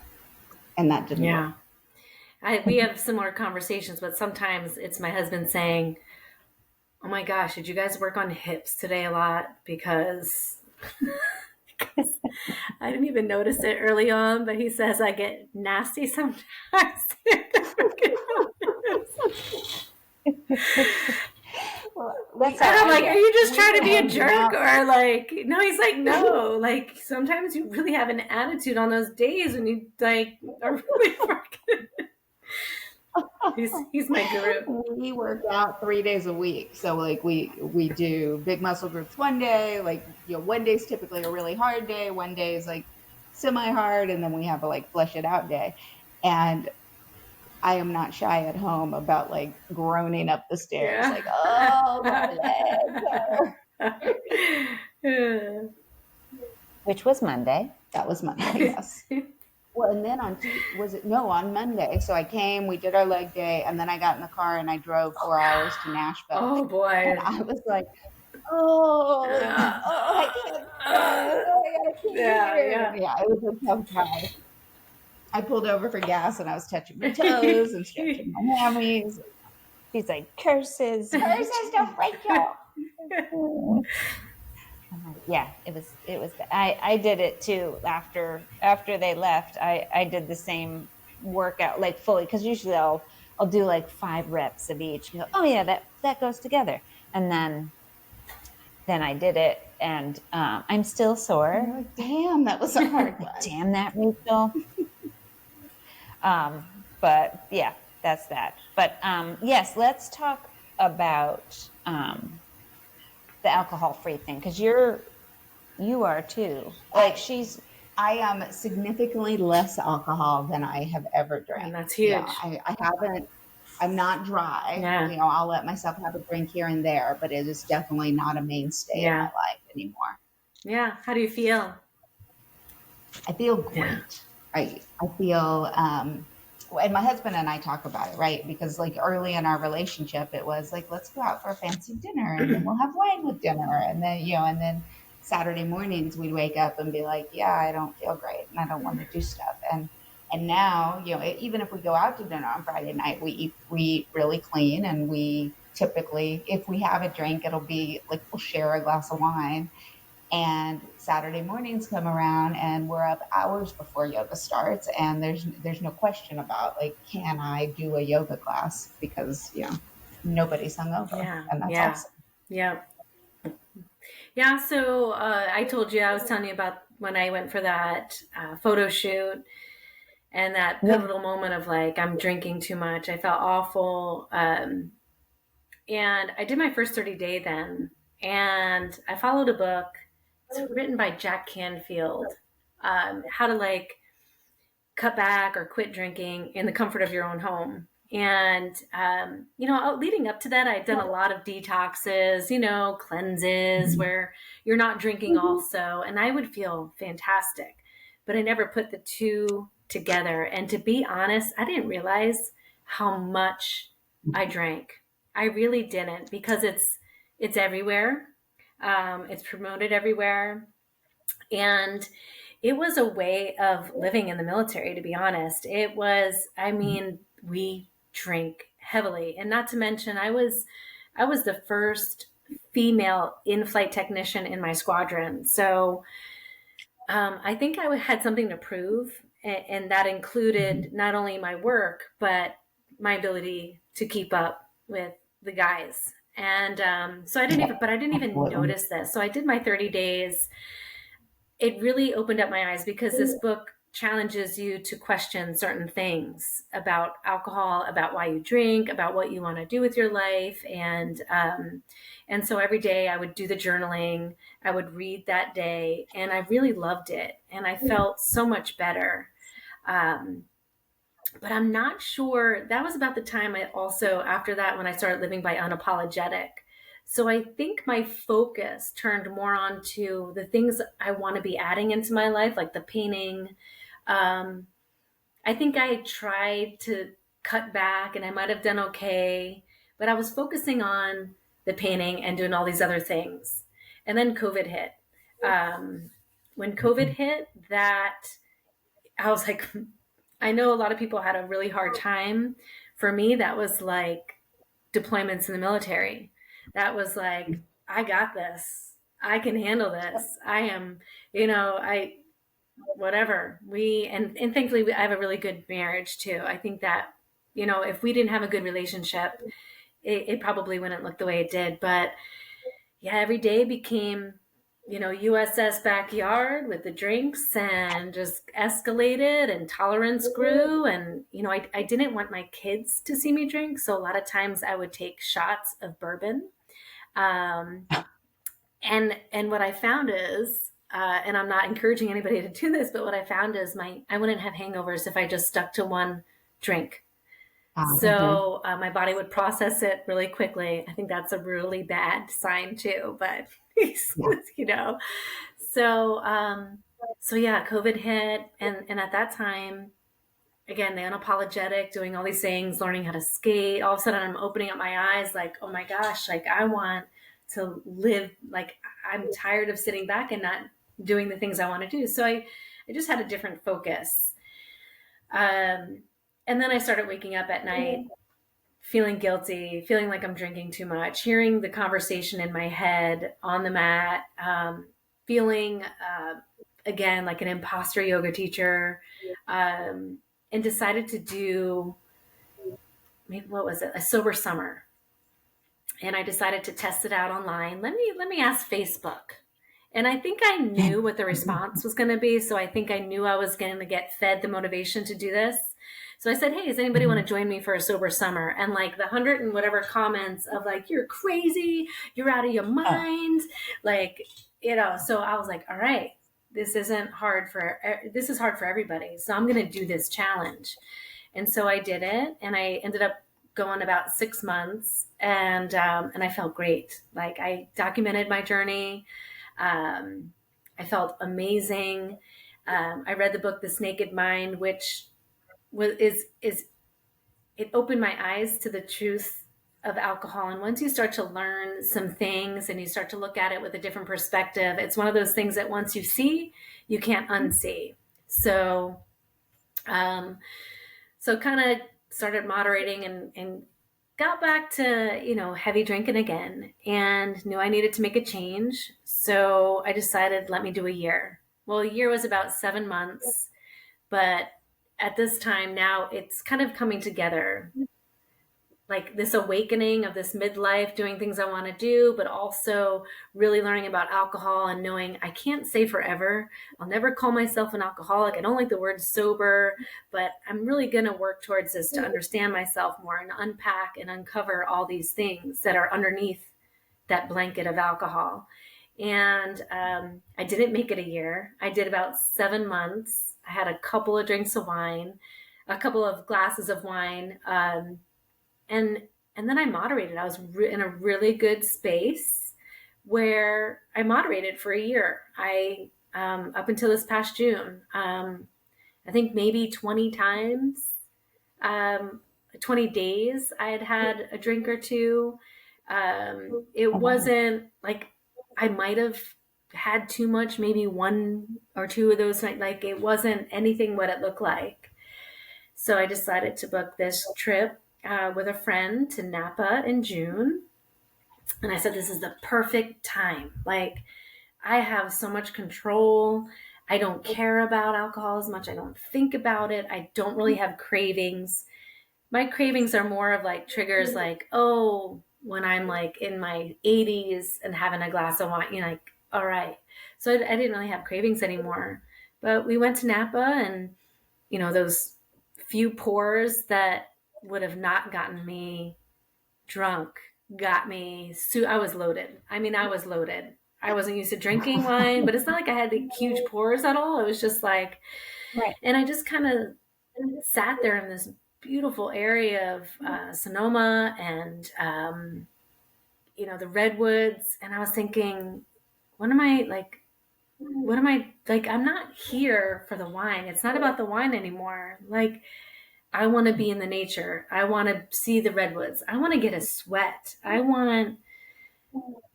that didn't work. we have similar conversations, but sometimes it's my husband saying, "Oh my gosh, did you guys work on hips today a lot?" Because I didn't even notice it early on, but he says I get nasty sometimes. Well, And I'm like, are you just trying to be a hanging jerk? out. Or like, no, he's like, no. Like, sometimes you really have an attitude on those days when you like are really working. He's my guru. We work out 3 days a week. So like we do big muscle groups one day, like one day is typically a really hard day, one day is like semi-hard, and then we have a like flesh it out day. And I am not shy at home about like groaning up the stairs, Yeah. like, oh my legs. Which was Monday. That was Monday, yes. Well, and then on Monday. So I came, we did our leg day, and then I got in the car and I drove 4 hours to Nashville. Oh boy. And I was like, I can't go. I gotta keep here. Yeah, it was a tough drive. I pulled over for gas and I was touching my toes and stretching my hammies. She's like, curses to Rachael. Yeah, it was. I did it too. After they left, I did the same workout, like fully, because usually I'll do like 5 reps of each. You go, oh yeah, that goes together, and then I did it, and I'm still sore. You're like, damn, that was a hard one. Damn that, Rachael. But yeah, that's that. But yes, let's talk about the alcohol-free thing, because you are too. Like I am significantly less alcohol than I have ever drank. And that's huge. Yeah, I haven't. I'm not dry. Yeah. I'll let myself have a drink here and there, but it is definitely not a mainstay in my life anymore. Yeah. How do you feel? I feel great. Yeah. I feel, and my husband and I talk about it, right? Because like early in our relationship, it was like, let's go out for a fancy dinner and then we'll have wine with dinner. And then, and then Saturday mornings we'd wake up and be like, yeah, I don't feel great and I don't want to do stuff. And now, even if we go out to dinner on Friday night, we eat really clean, and we typically, if we have a drink, it'll be like we'll share a glass of wine. And Saturday mornings come around and we're up hours before yoga starts, and there's no question about like, can I do a yoga class, because nobody's hungover. Yeah. And that's awesome. Yeah. So I told you, I was telling you about when I went for that photo shoot, and that pivotal moment of like, I'm drinking too much. I felt awful. And I did my first 30 day then, and I followed a book. It's written by Jack Canfield, how to like cut back or quit drinking in the comfort of your own home. And, leading up to that, I'd done a lot of detoxes, cleanses where you're not drinking also, and I would feel fantastic, but I never put the two together. And to be honest, I didn't realize how much I drank. I really didn't, because it's everywhere. It's promoted everywhere. And it was a way of living in the military, to be honest. It was, we drank heavily. And not to mention, I was the first female in-flight technician in my squadron. So I think I had something to prove. And that included not only my work, but my ability to keep up with the guys. And so I didn't even notice this. So I did my 30 days. It really opened up my eyes, because this book challenges you to question certain things about alcohol, about why you drink, about what you want to do with your life. And so every day I would do the journaling, I would read that day, and I really loved it. And I felt so much better. But I'm not sure, that was about the time after that, when I started living by unapologetic. So I think my focus turned more onto the things I want to be adding into my life, like the painting. I think I tried to cut back, and I might have done okay, but I was focusing on the painting and doing all these other things. And then COVID hit. When COVID hit, that I was like, I know a lot of people had a really hard time. For me, that was like deployments in the military. That was like, I got this. I can handle this. I am, I whatever. And thankfully I have a really good marriage too. I think that, if we didn't have a good relationship, it probably wouldn't look the way it did. But yeah, every day became, USS backyard with the drinks, and just escalated, and tolerance grew. And, I didn't want my kids to see me drink. So a lot of times I would take shots of bourbon. Um, and what I found is, and I'm not encouraging anybody to do this, but what I found is I wouldn't have hangovers if I just stuck to one drink. So my body would process it really quickly. I think that's a really bad sign too, but you know. So so yeah, COVID hit, and at that time, again, the unapologetic, doing all these things, learning how to skate. All of a sudden, I'm opening up my eyes, like, oh my gosh, like I want to live. Like I'm tired of sitting back and not doing the things I want to do. So I just had a different focus. And then I started waking up at night feeling guilty, feeling like I'm drinking too much, hearing the conversation in my head on the mat, feeling, again, like an imposter yoga teacher, and decided to do, maybe, what was it? A sober summer. And I decided to test it out online. Let me ask Facebook. And I think I knew what the response was going to be. So I think I knew I was going to get fed the motivation to do this. So I said, hey, does anybody want to join me for a sober summer? And like the 100 and whatever comments of like, you're crazy, you're out of your mind. Like, so I was like, all right, this is hard for everybody. So I'm going to do this challenge. And so I did it, and I ended up going about 6 months, and I felt great. Like I documented my journey. I felt amazing. I read the book, This Naked Mind, which is it opened my eyes to the truth of alcohol. And once you start to learn some things and you start to look at it with a different perspective, it's one of those things that once you see, you can't unsee. So, so kind of started moderating, and got back to, heavy drinking again, and knew I needed to make a change. So I decided, let me do a year. Well, a year was about 7 months, but at this time now it's kind of coming together, like this awakening of this midlife, doing things I want to do, but also really learning about alcohol and knowing I can't say forever. I'll never call myself an alcoholic. I don't like the word sober, but I'm really going to work towards this to understand myself more and unpack and uncover all these things that are underneath that blanket of alcohol. And I didn't make it a year. I did about 7 months. I had a couple of drinks of wine, a couple of glasses of wine. And then I moderated. I was in a really good space where I moderated for a year. I up until this past June, I think maybe 20 times, 20 days I had a drink or two. It wasn't like I might have had too much, maybe 1 or 2 of those nights. Like it wasn't anything what it looked like. So I decided to book this trip with a friend to Napa in June. And I said, this is the perfect time. Like, I have so much control. I don't care about alcohol as much. I don't think about it. I don't really have cravings. My cravings are more of like triggers, like, oh, when I'm like in my 80s and having a glass of wine, like, all right. So I didn't really have cravings anymore. But we went to Napa, and, those few pours that would have not gotten me drunk got me. I was loaded. I mean, I was loaded. I wasn't used to drinking wine, but it's not like I had the huge pours at all. It was just like, Right. And I just kind of sat there in this beautiful area of Sonoma, and the redwoods, and I was thinking, what am I like? I'm not here for the wine. It's not about the wine anymore. Like, I want to be in the nature. I want to see the redwoods. I want to get a sweat.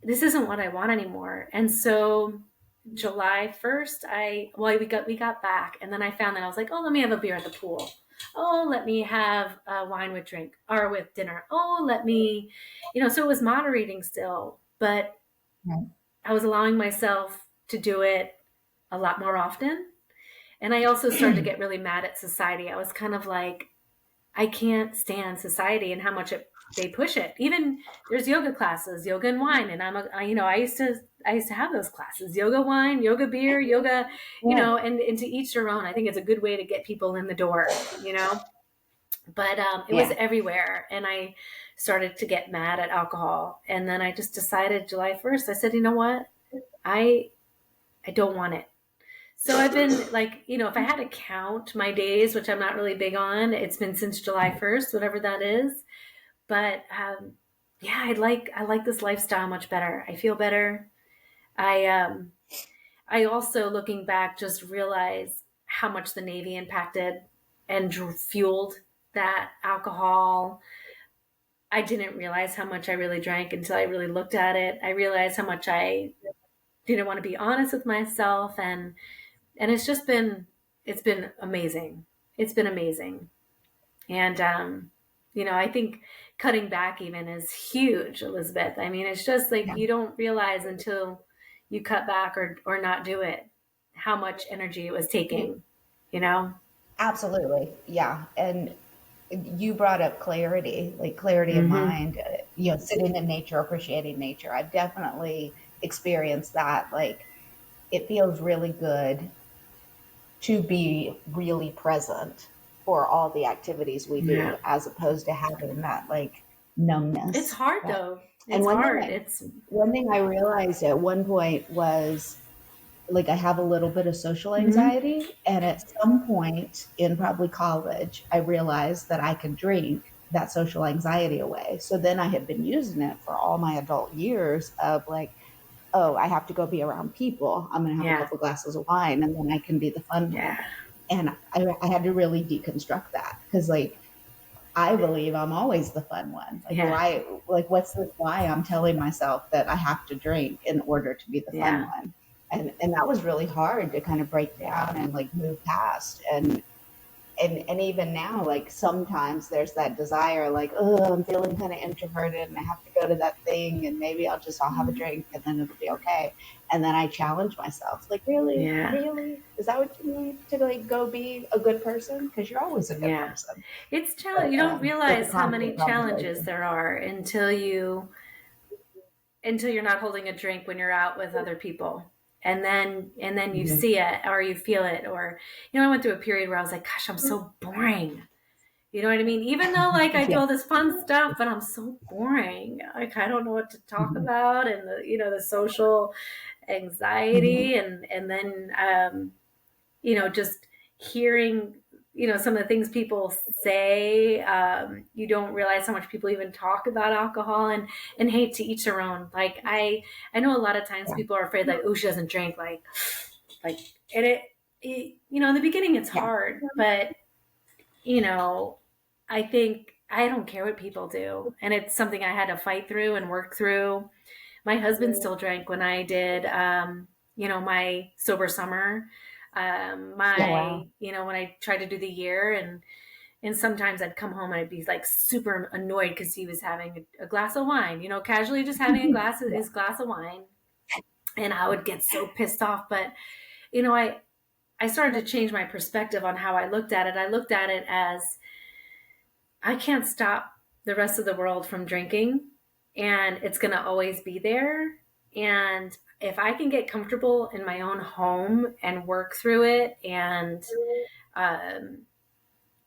This isn't what I want anymore. And so July 1st, we got back, and then I found that I was like, oh, let me have a beer at the pool. Oh, let me have wine with drink or with dinner. Oh, let me, so it was moderating still, but Right. I was allowing myself to do it a lot more often. And I also started to get really mad at society. I was kind of like, I can't stand society and how much they push it. Even there's yoga classes, yoga and wine, and I used to have those classes, yoga wine, yoga beer, yoga, Yeah. and to each their own. I think it's a good way to get people in the door, But it was Yeah. everywhere, and I started to get mad at alcohol, and then I just decided July 1st. I said, you know what, I don't want it. So I've been like, if I had to count my days, which I'm not really big on, it's been since July 1st, whatever that is. But yeah, I like this lifestyle much better. I feel better. I also, looking back, just realized how much the Navy impacted and fueled that alcohol. I didn't realize how much I really drank until I really looked at it. I realized how much I didn't want to be honest with myself, and it's been amazing. It's been amazing. And I think cutting back even is huge, Elizabeth. I mean, it's just like Yeah. you don't realize until you cut back or not do it how much energy it was taking, Absolutely. Yeah. And you brought up clarity, like clarity of Mm-hmm. mind, sitting in nature, appreciating nature. I've definitely experienced that. Like, it feels really good to be really present for all the activities we Yeah. do, as opposed to having that like It's numbness. hard That, though. and It's hard. It's one thing I realized at one point was, like, I have a little bit of social mm-hmm. anxiety, and at some point in probably college, I realized that I could drink that social anxiety away. So then I had been using it for all my adult years of like, oh, I have to go be around people. I'm going to have a Yeah. couple glasses of wine, and then I can be the fun one. Yeah. And I had to really deconstruct that, because like, I believe I'm always the fun one. Like, Yeah. why? Like, what's this? Why I'm telling myself that I have to drink in order to be the fun Yeah. one? And that was really hard to kind of break down and like move past. And even now, like, sometimes there's that desire, like, oh, I'm feeling kind of introverted and I have to go to that thing, and maybe I'll have a drink and then it'll be okay. And then I challenge myself, like, really, Yeah. really, is that what you need to like go be a good person? Because you're always a good Yeah. person. It's challenge. But You don't with the realize how many constant challenges conversation. there are until you're not holding a drink when you're out with other people. And then you Mhm. see it or you feel it, or I went through a period where I was like, gosh, I'm so boring. You know what I mean? Even though like I do Yeah. all this fun stuff, but I'm so boring. Like I don't know what to talk Mhm. about, and the social Mhm. anxiety, and then just hearing, some of the things people say. You don't realize how much people even talk about alcohol, and hate, to each their own. Like I know a lot of times Yeah. people are afraid, like, oh, she doesn't drink, like, and in the beginning it's Yeah. hard, but I think I don't care what people do, and it's something I had to fight through and work through. My husband still drank when I did, my sober summer. Yeah. Wow. When I tried to do the year, and sometimes I'd come home and I'd be like super annoyed because he was having a glass of wine, casually just having Yeah. his glass of wine, and I would get so pissed off. But I started to change my perspective on how I looked at it. I looked at it as I can't stop the rest of the world from drinking, and it's going to always be there. And if I can get comfortable in my own home and work through it, and um,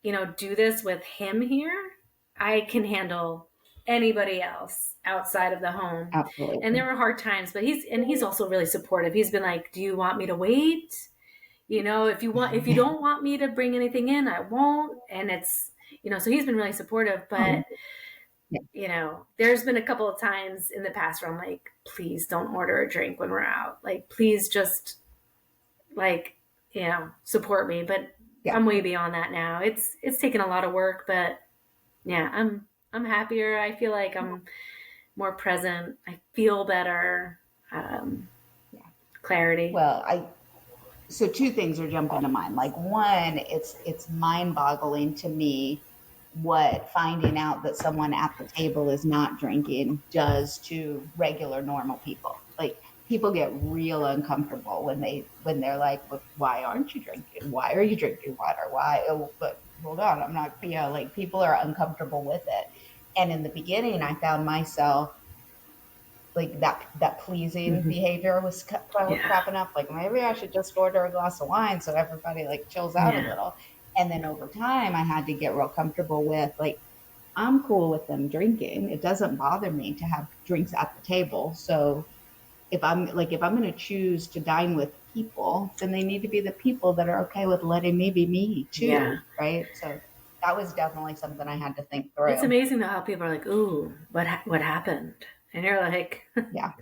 do this with him here, I can handle anybody else outside of the home. And there Absolutely. were hard times, but he's also really supportive. He's been like, "Do you want me to wait? If you don't want me to bring anything in, I won't." And it's, so he's been really supportive. But Oh, yeah. there's been a couple of times in the past where I'm like, please don't order a drink when we're out. Like, please just, like, support me. But Yeah. I'm way beyond that now. It's taken a lot of work, but yeah, I'm happier. I feel like I'm more present. I feel better. Um, Yeah. clarity? Well, so two things are jumping to mind. Like one, it's mind-boggling to me what finding out that someone at the table is not drinking does to regular normal people. Like people get real uncomfortable when they're like, "But why aren't you drinking? Why are you drinking water? Why?" Oh, but hold on, I'm not. Like people are uncomfortable with it. And in the beginning, I found myself like that pleasing behavior was cropping up. Like maybe I should just order a glass of wine so everybody like chills out a little. And then over time, I had to get real comfortable with like I'm cool with them drinking. It doesn't bother me to have drinks at the table. So if I'm going to choose to dine with people, then they need to be the people that are okay with letting me be me too, right? So that was definitely something I had to think through. It's amazing though how people are like, "Ooh, what happened?" And you're like, "Yeah,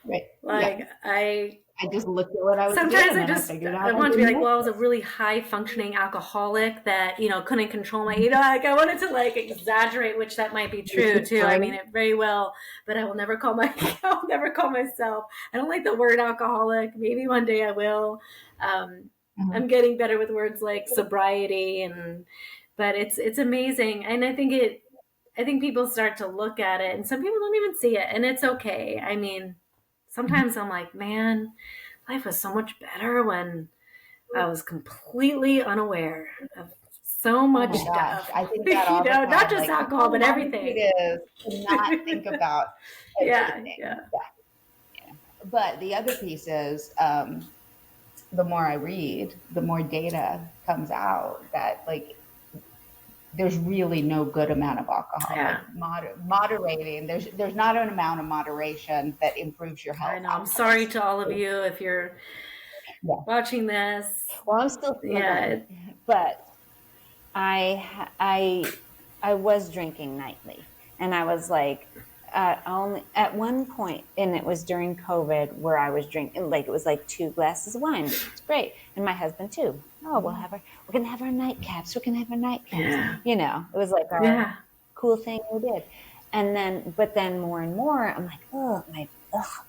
right." Like I just looked at what I was sometimes doing I and just I figured out I want to be like, well, I was a really high functioning alcoholic that couldn't control my like I wanted to like exaggerate, which that might be true too. I mean it very well, but I will never call I'll never call myself. I don't like the word alcoholic. Maybe one day I will. I'm getting better with words like sobriety but it's amazing, and I think people start to look at it, and some people don't even see it, and it's okay. I mean, sometimes I'm like, man, life was so much better when I was completely unaware of so much stuff. I think that all the time, not just like, alcohol, but everything. It is to not think about everything. Yeah. But the other piece is, the more I read, the more data comes out that like there's really no good amount of alcohol. Yeah. Like moderating, there's not an amount of moderation that improves your health. I know. I'm sorry to all of you if you're watching this. Well, I'm still but I was drinking nightly, and I was like only at one point, and it was during COVID where I was drinking like it was like 2 glasses of wine. It's great, and my husband too. Oh, we're gonna have our nightcaps. We're gonna have our nightcaps. Yeah. It was like our cool thing we did. And then more and more, I'm like,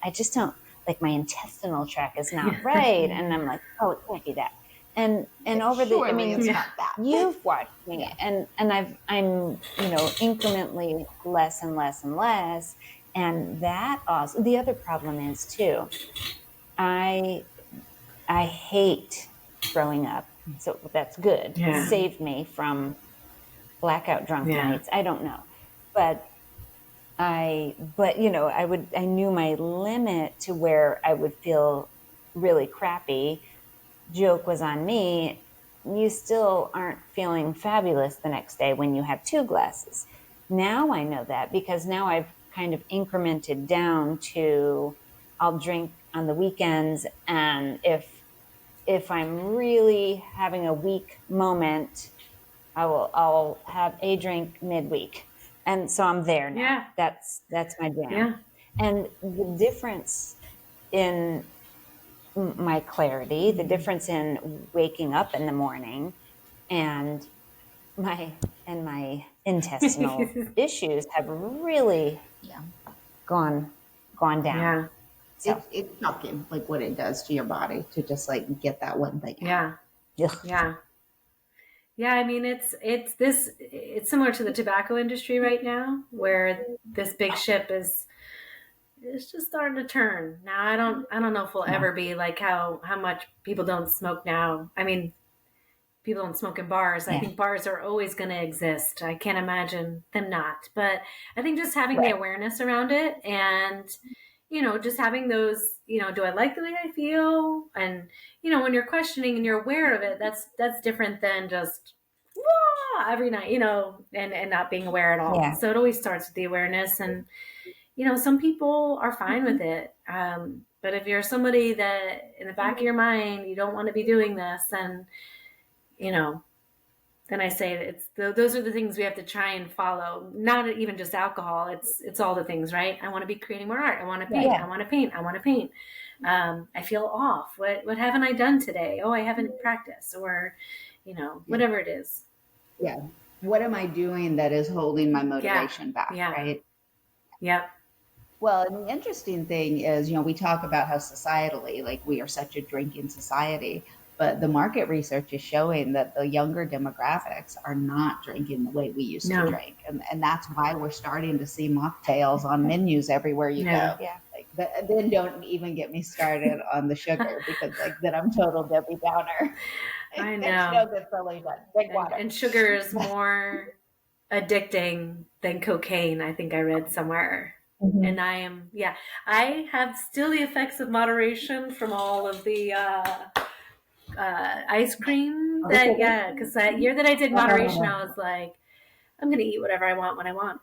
I just don't like my intestinal tract is not right, and I'm like, oh, it can't be that. And over you've watched me, and I'm incrementally less and less and less, and that also the other problem is too, I hate throwing up, so that's good. It saved me from blackout drunk nights. I don't know, but I knew my limit to where I would feel really crappy. Joke was on me. You still aren't feeling fabulous the next day when you have 2 glasses. Now I know that because now I've kind of incremented down to I'll drink on the weekends, and if I'm really having a weak moment, I'll have a drink midweek. And so I'm there now. Yeah. That's my jam. Yeah. And the difference in my clarity, the difference in waking up in the morning and my intestinal issues have really gone down. Yeah. So. It's shocking like what it does to your body to just like get that one thing out. Yeah, I mean it's similar to the tobacco industry right now, where this big ship is just starting to turn. Now I don't know if we'll ever be like how much people don't smoke now. I mean, people don't smoke in bars. I think bars are always going to exist. I can't imagine them not. But I think just having the awareness around it, and just having those, do I like the way I feel? And, when you're questioning and you're aware of it, that's different than just every night, and not being aware at all. Yeah. So it always starts with the awareness. And, some people are fine with it. But if you're somebody that in the back of your mind, you don't want to be doing this, and, then I say those are the things we have to try and follow. Not even just alcohol. It's all the things, right? I want to be creating more art. I want to paint. I want to paint. I want to paint. I feel off. What haven't I done today? Oh, I haven't practiced, or, whatever it is. Yeah. What am I doing that is holding my motivation back? Yeah. Right. Yep. Well, and the interesting thing is, we talk about how societally, like we are such a drinking society, but the market research is showing that the younger demographics are not drinking the way we used to No. drink. And that's why we're starting to see mocktails on menus everywhere you Yeah. go. Like, but then don't even get me started on the sugar because like then I'm total Debbie Downer. I There's know. no good silly done. Drink water. And sugar is more addicting than cocaine, I think I read somewhere. And I have still the effects of moderation from all of the ice cream because that year that I did moderation, I was like, I'm gonna eat whatever I want when I want.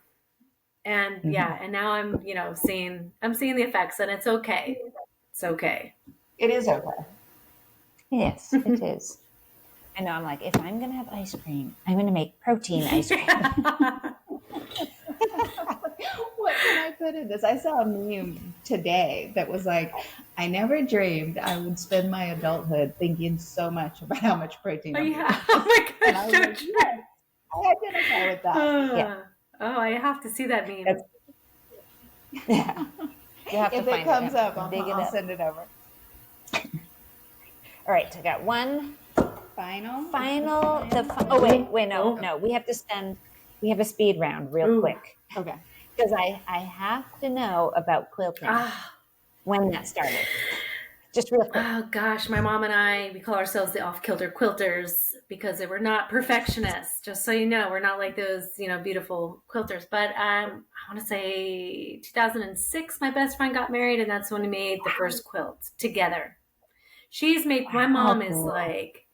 And and now I'm seeing the effects, and it's okay. It's okay. It is okay. Yes, it is. I know. I'm like, if I'm going to have ice cream, I'm going to make protein ice cream. What can I put in this? I saw a meme today that was like, I never dreamed I would spend my adulthood thinking so much about how much protein I'm eating. Oh my gosh. And I was like, yes, I identify with that. Oh, I have to see that meme. Yeah. You have to If it comes up, I'll send it over. All right, I got one final. Oh wait, no. We have a speed round real quick. Okay. Because I have to know about quilting. When that started. Just real quick. Oh gosh, my mom and I, we call ourselves the off-kilter quilters because we're not perfectionists. Just so you know, we're not like those, beautiful quilters. But I want to say 2006, my best friend got married, and that's when we made the first quilt together. My mom is like,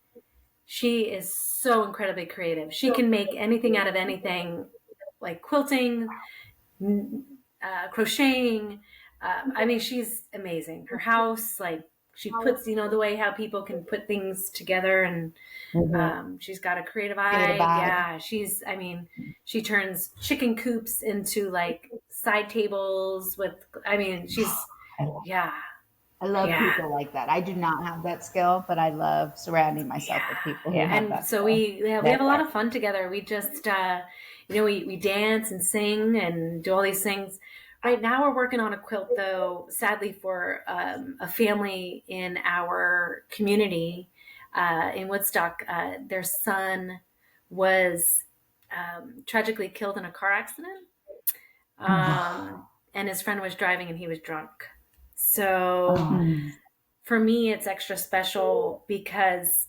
she is so incredibly creative. She can make anything out of anything, like quilting, crocheting. I mean, she's amazing. Her house, like she puts, the way how people can put things together, and she's got a creative eye. Yeah, she turns chicken coops into like side tables with. I love people like that. I do not have that skill, but I love surrounding myself with people who have that skill. So we have a lot of fun together. We just, we dance and sing and do all these things. Right now we're working on a quilt, though, sadly for a family in our community in Woodstock. Their son was tragically killed in a car accident. And his friend was driving and he was drunk. So for me, it's extra special because,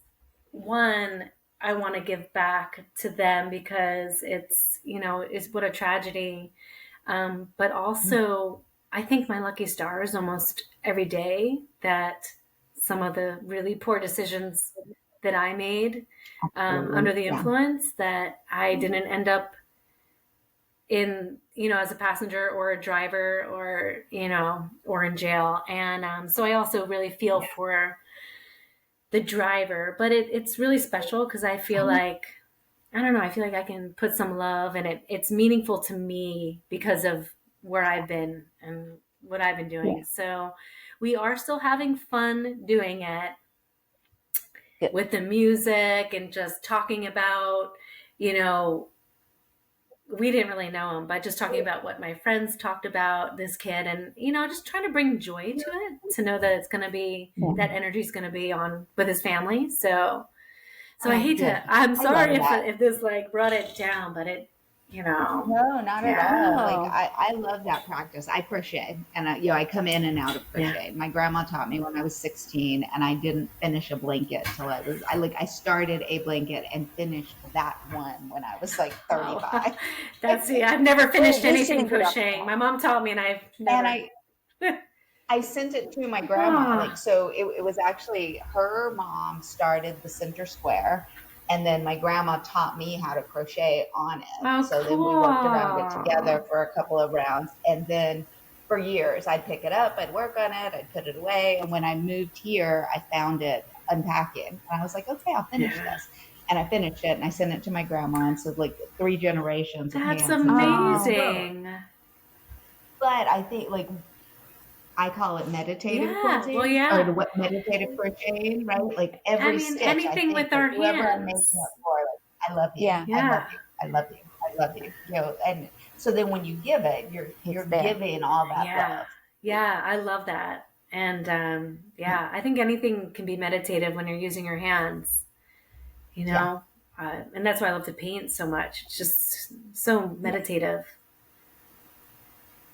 one, I want to give back to them because it's what a tragedy. But also, I think my lucky stars almost every day that some of the really poor decisions that I made under the influence, that I didn't end up in, as a passenger or a driver or in jail. And so I also really feel for the driver, but it's really special because I feel like, I don't know, I feel like I can put some love, and it's meaningful to me because of where I've been and what I've been doing. Yeah. So we are still having fun doing it with the music and just talking about, we didn't really know him, but just talking about what my friends talked about this kid, and just trying to bring joy to it, to know that it's going to be that energy is going to be on with his family. So I hate to. I'm sorry if this like brought it down, but it. No, not at all. Like I love that practice. I crochet, and I come in and out of crochet. My grandma taught me when I was 16, and I didn't finish a blanket till I started a blanket and finished that one when I was like 35. I've never finished anything crocheting. My mom taught me, and I've never. And I sent it to my grandma. So it was actually her mom started the center square. And then my grandma taught me how to crochet on it. So then we worked around it together for a couple of rounds. And then for years, I'd pick it up, I'd work on it, I'd put it away. And when I moved here, I found it unpacking. And I was like, okay, I'll finish this. And I finished it and I sent it to my grandma. And so like 3 generations. That's amazing. But I think I call it meditative quilting, or what meditative crocheting, right? Like every stitch, anything with our hands. Whoever I'm making it for, I love you. Yeah. I love you. I love you. I love you. And So then when you give it, you're giving all that love. Yeah, I love that. And I think anything can be meditative when you're using your hands, you know? And that's why I love to paint so much. It's just so meditative.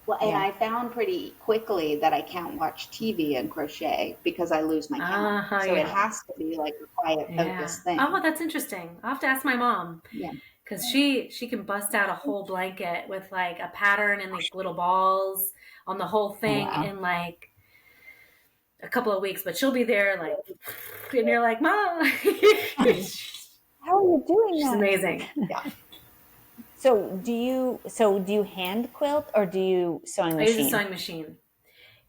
Well, and I found pretty quickly that I can't watch TV and crochet because I lose my count. So it has to be like a quiet, focused thing. Oh, that's interesting. I'll have to ask my mom. Yeah. Because she can bust out a whole blanket with like a pattern and like little balls on the whole thing in like a couple of weeks, but she'll be there like, and you're like, Mom, how are you doing that? She's amazing. Yeah. So do you hand quilt or do you sewing machine? I use a sewing machine,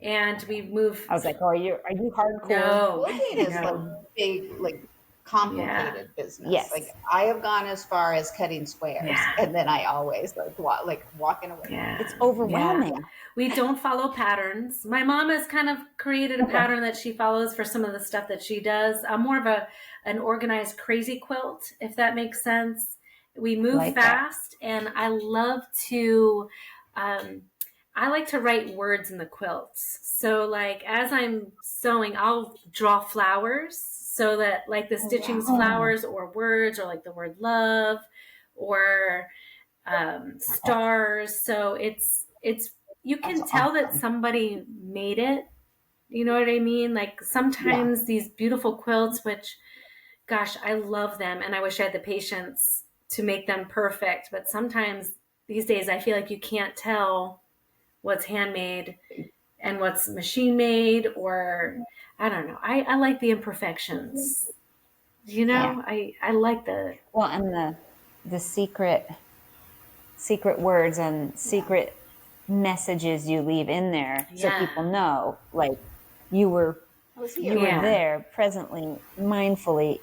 and we move. I was like, oh, are you hardcore? No, quilting is like big, like complicated business. Yes. Like I have gone as far as cutting squares, and then I always like walking away. Yeah. It's overwhelming. Yeah. We don't follow patterns. My mom has kind of created a pattern that she follows for some of the stuff that she does. I'm more of an organized crazy quilt, if that makes sense. We move like fast, and I love to. I like to write words in the quilts. So like as I'm sewing, I'll draw flowers so that like the stitching's flowers or words or like the word love or stars. So it's you can tell that somebody made it. You know what I mean? Like sometimes these beautiful quilts, which gosh, I love them and I wish I had the patience to make them perfect. But sometimes these days I feel like you can't tell what's handmade and what's machine made, or I don't know. I like the imperfections. You know, I like and the secret words and secret messages you leave in there so people know like you were there presently, mindfully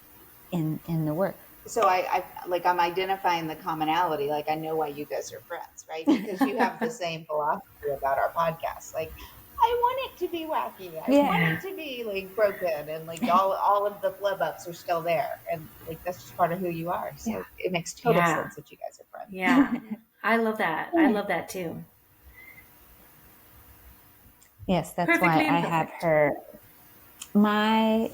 in the work. So I'm identifying the commonality. Like I know why you guys are friends, right? Because you have the same philosophy about our podcast. Like I want it to be wacky. I want it to be like broken, and like all of the flub ups are still there, and like that's just part of who you are. So it makes total sense that you guys are friends. Yeah, I love that. I love that too. Yes, that's why I have her. My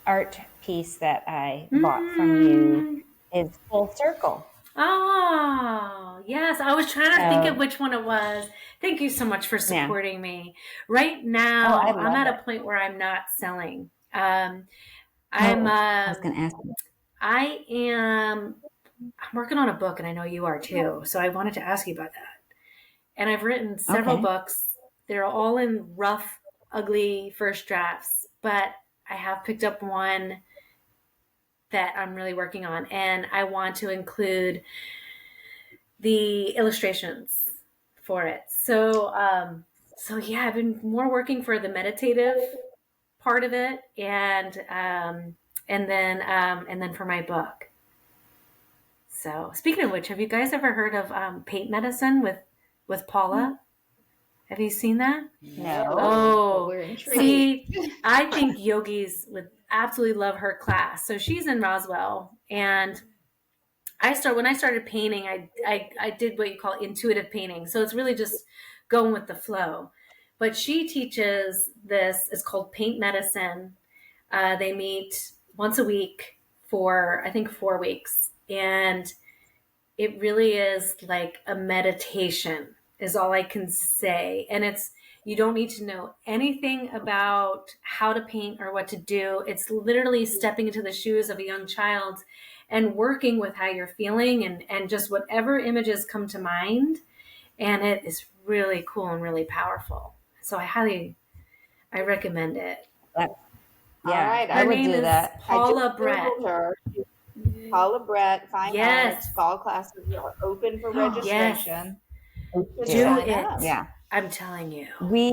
art piece that I bought from you is full circle. Oh, yes. I was trying to think of which one it was. Thank you so much for supporting me. Right now, I'm at a point where I'm not selling. I was going to ask you. I'm working on a book, and I know you are too. So I wanted to ask you about that. And I've written several books. They're all in rough, ugly first drafts, but I have picked up one that I'm really working on, and I want to include the illustrations for it. So I've been more working for the meditative part of it, and then for my book. So speaking of which, have you guys ever heard of paint medicine with Paula? Have you seen that? No. Oh, see, I think yogis would absolutely love her class. So she's in Roswell, and when I started painting, I did what you call intuitive painting. So it's really just going with the flow. But she teaches this. It's called paint medicine. They meet once a week for I think 4 weeks, and it really is like a meditation. Is all I can say. And you don't need to know anything about how to paint or what to do. It's literally stepping into the shoes of a young child and working with how you're feeling and just whatever images come to mind. And it is really cool and really powerful. So I recommend it. All right. Her name is Paula Brett. Paula Brett, Fine Arts. Fall classes are open for registration. Do it. Yeah. I'm telling you. We,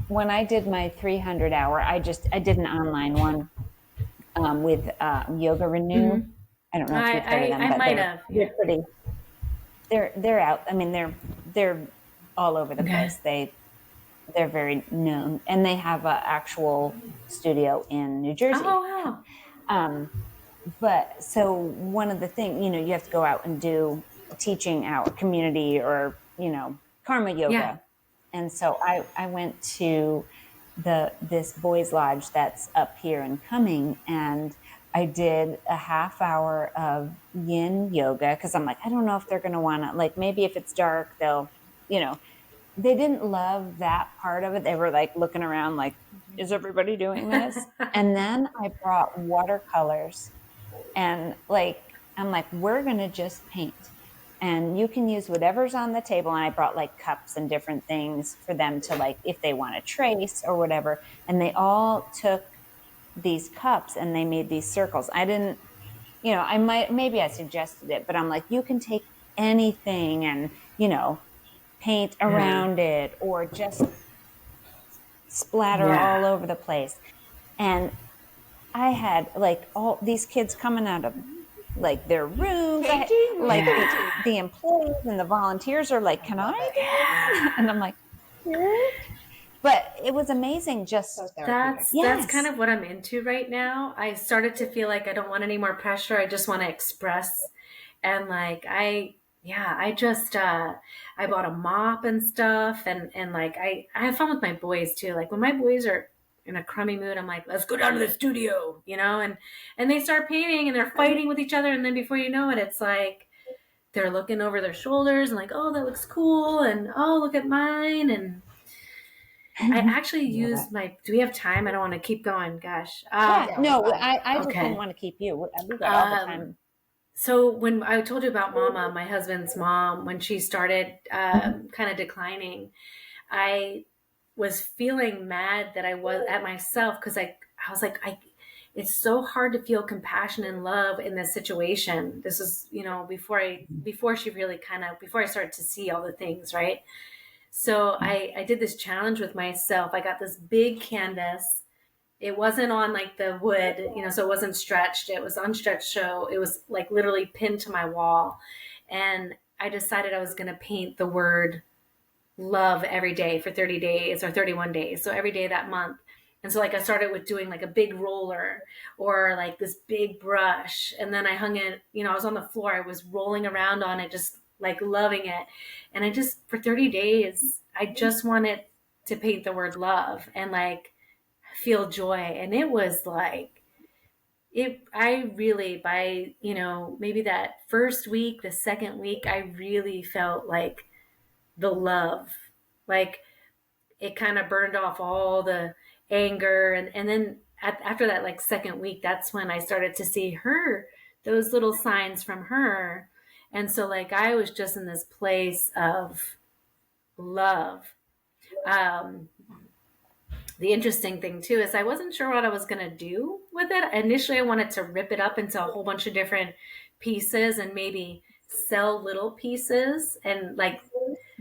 when I did my 300 hour, I did an online one with Yoga Renew. Mm-hmm. I don't know if you've heard of them, but I might have. They're pretty. They're out. I mean, they're all over the place. They're very known, and they have an actual studio in New Jersey. Oh wow. But so one of the things, you have to go out and do teaching our community or, karma yoga. Yeah. And so I went to this boys lodge that's up here and coming, and I did a half hour of yin yoga because I'm like, I don't know if they're going to want to, like, maybe if it's dark, they'll, they didn't love that part of it. They were like looking around like, is everybody doing this? And then I brought watercolors and I'm like, we're going to just paint. And you can use whatever's on the table. And I brought like cups and different things for them to, like, if they want to trace or whatever. And they all took these cups and they made these circles. I didn't, maybe I suggested it, but I'm like, you can take anything and, paint around it or just splatter all over the place. And I had like all these kids coming out of like their rooms, the employees and the volunteers are like, can I do that? And I'm like, but it was amazing. Just that's kind of what I'm into right now. I started to feel like I don't want any more pressure. I just want to express. And like, I bought a mop and stuff. And like, I have fun with my boys too. Like when my boys are in a crummy mood, I'm like, let's go down to the studio, and they start painting and they're fighting with each other. And then before you know it, it's like, they're looking over their shoulders and like, oh, that looks cool. And oh, look at mine. And I actually use do we have time? I don't want to keep going. Gosh. I just didn't want to keep you. We got all the time. So when I told you about Mama, my husband's mom, when she started kind of declining, I was feeling mad that I was at myself because I was like, it's so hard to feel compassion and love in this situation. This is, before she really before I started to see all the things, right? So I did this challenge with myself. I got this big canvas. It wasn't on like the wood, so it wasn't stretched. It was unstretched. So it was like literally pinned to my wall. And I decided I was going to paint the word love every day for 30 days or 31 days. So every day that month. And so like I started with doing like a big roller or like this big brush. And then I hung it, I was on the floor. I was rolling around on it, just like loving it. And I just, for 30 days, I just wanted to paint the word love and like feel joy. And it was like, I really, by, maybe that first week, the second week, I really felt like the love, like it kind of burned off all the anger. And then after that, like second week, that's when I started to see those little signs from her. And so like, I was just in this place of love. The interesting thing too is I wasn't sure what I was going to do with it. Initially, I wanted to rip it up into a whole bunch of different pieces and maybe sell little pieces and like,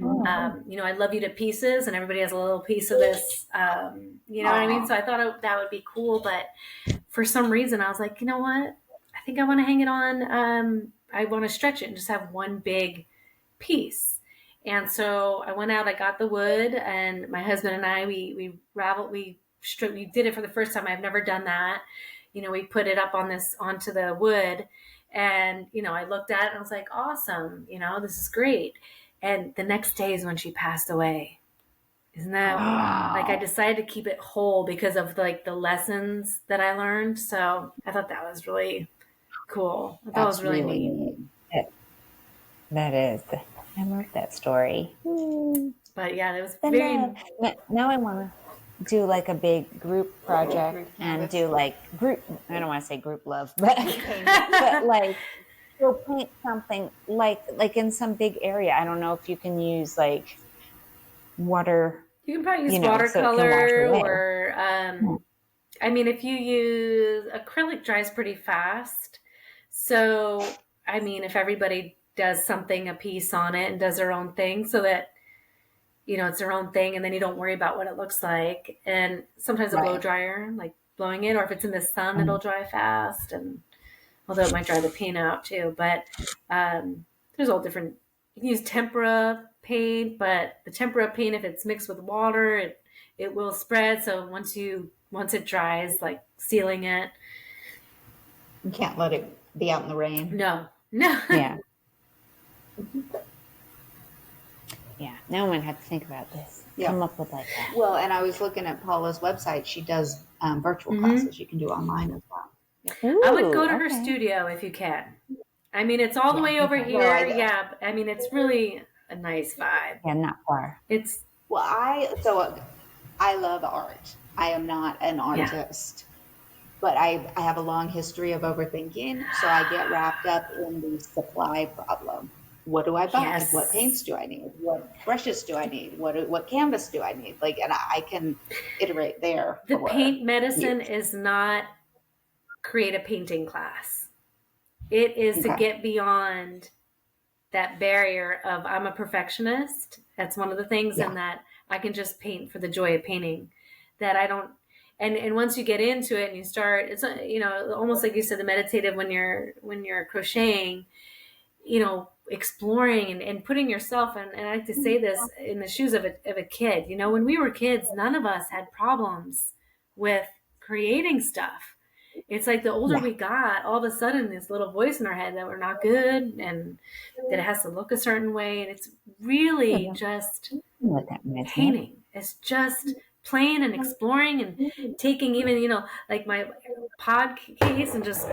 I love you to pieces and everybody has a little piece of this, you know what I mean? So I thought that would be cool. But for some reason I was like, you know what? I think I want to hang it on. I want to stretch it and just have one big piece. And so I went out, I got the wood, and my husband and I, we did it for the first time. I've never done that. We put it up onto the wood, and, I looked at it and I was like, awesome. This is great. And the next day is when she passed away. Isn't that like, I decided to keep it whole because of like the lessons that I learned. So I thought that was really cool. I thought it was really neat. That is. I love that story. But yeah, it was now I want to do like a big group project and do like group. I don't want to say group love, but like go paint something like in some big area. I don't know if you can use like water. You can probably use watercolor or I mean, if you use acrylic, dries pretty fast. So I mean, if everybody does a piece on it and does their own thing so that, it's their own thing. And then you don't worry about what it looks like. And sometimes a blow dryer, like blowing it, or if it's in the sun, it'll dry fast. And although it might dry the paint out too, but there's all different, you can use tempera paint, but the tempera paint, if it's mixed with water, it will spread. So once it dries, like sealing it. You can't let it be out in the rain. No. Yeah. Yeah, now I'm gonna have to think about this. Yeah. Come up with like that. Well, and I was looking at Paula's website. She does virtual classes you can do online as well. Ooh, I would go to her okay. studio if you can. I mean, it's all the way over here. Well, yeah, I mean, it's really a nice vibe. Yeah, not far. It's well, I love art. I am not an artist, but I have a long history of overthinking, so I get wrapped up in the supply problem. What do I buy? Yes. What paints do I need? What brushes do I need? What canvas do I need? Like, and I can iterate there. The for paint medicine years. is not create a painting class. It is to Okay. get beyond that barrier of I'm a perfectionist. That's one of the things, Yeah. and that I can just paint for the joy of painting. That I don't, and once you get into it and you start, it's almost like you said, the meditative when you're crocheting, exploring and putting yourself in, and I like to say this, in the shoes of a kid. When we were kids, none of us had problems with creating stuff. It's like the older we got, all of a sudden this little voice in our head that we're not good and that it has to look a certain way. And it's really just painting. It's just playing and exploring and taking even, like my pod case and just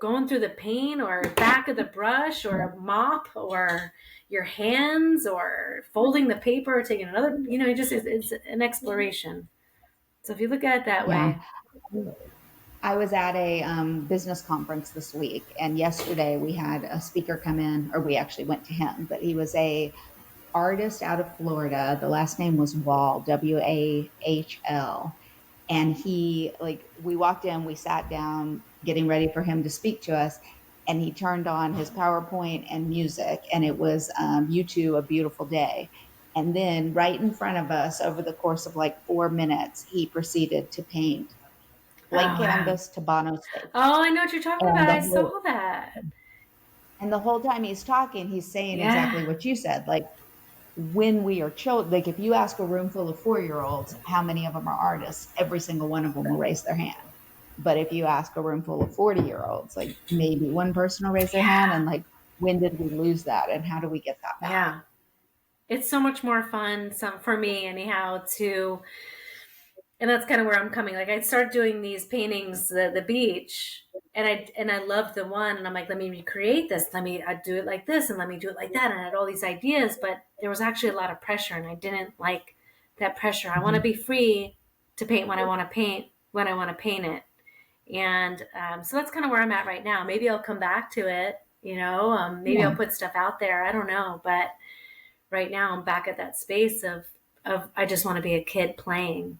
going through the paint or back of the brush or a mop or your hands or folding the paper or taking another, it's an exploration. So if you look at it that way. I was at a business conference this week, and yesterday we had a speaker come in, or we actually went to him, but he was a artist out of Florida. The last name was Wahl, Wahl. And we walked in, we sat down, getting ready for him to speak to us. And he turned on his PowerPoint and music, and it was U2, A Beautiful Day. And then right in front of us, over the course of like 4 minutes, he proceeded to paint blank canvas to Bono's face. Oh, I know what you're talking about. I saw that. And the whole time he's talking, he's saying exactly what you said. Like, when we are children, like if you ask a room full of 4-year-olds, how many of them are artists? Every single one of them will raise their hand. But if you ask a room full of 40-year-olds, like maybe one person will raise their hand. And like, when did we lose that? And how do we get that back? Yeah. It's so much more fun, for me anyhow, and that's kind of where I'm coming. Like I started doing these paintings, the beach, and I loved the one, and I'm like, let me recreate this. I do it like this, and let me do it like that. And I had all these ideas, but there was actually a lot of pressure, and I didn't like that pressure. I want to be free to paint when I want to paint it. And so that's kind of where I'm at right now. Maybe I'll come back to it, maybe I'll put stuff out there. I don't know. But right now I'm back at that space of I just want to be a kid playing.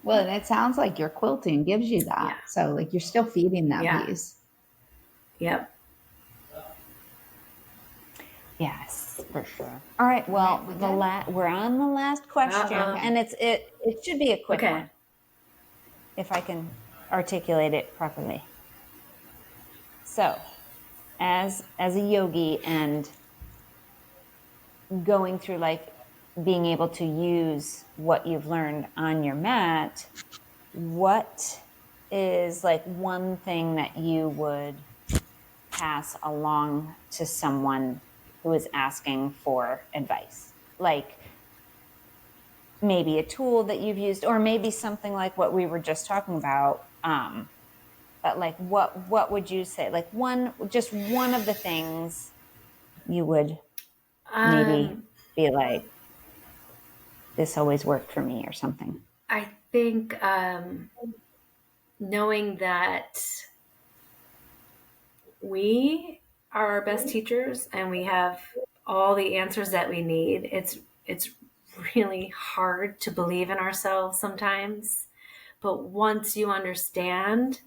Well, and it sounds like your quilting gives you that. Yeah. So like you're still feeding that piece. Yep. Yes, for sure. All right. Well, we're on the last question, and it should be a quick one, if I can articulate it properly. So, as a yogi and going through like being able to use what you've learned on your mat, what is like one thing that you would pass along to someone who is asking for advice? Like maybe a tool that you've used, or maybe something like what we were just talking about. But like, what would you say? Like just one of the things you would maybe be like, this always worked for me, or something. I think knowing that we are our best teachers and we have all the answers that we need. It's really hard to believe in ourselves sometimes. But once you understand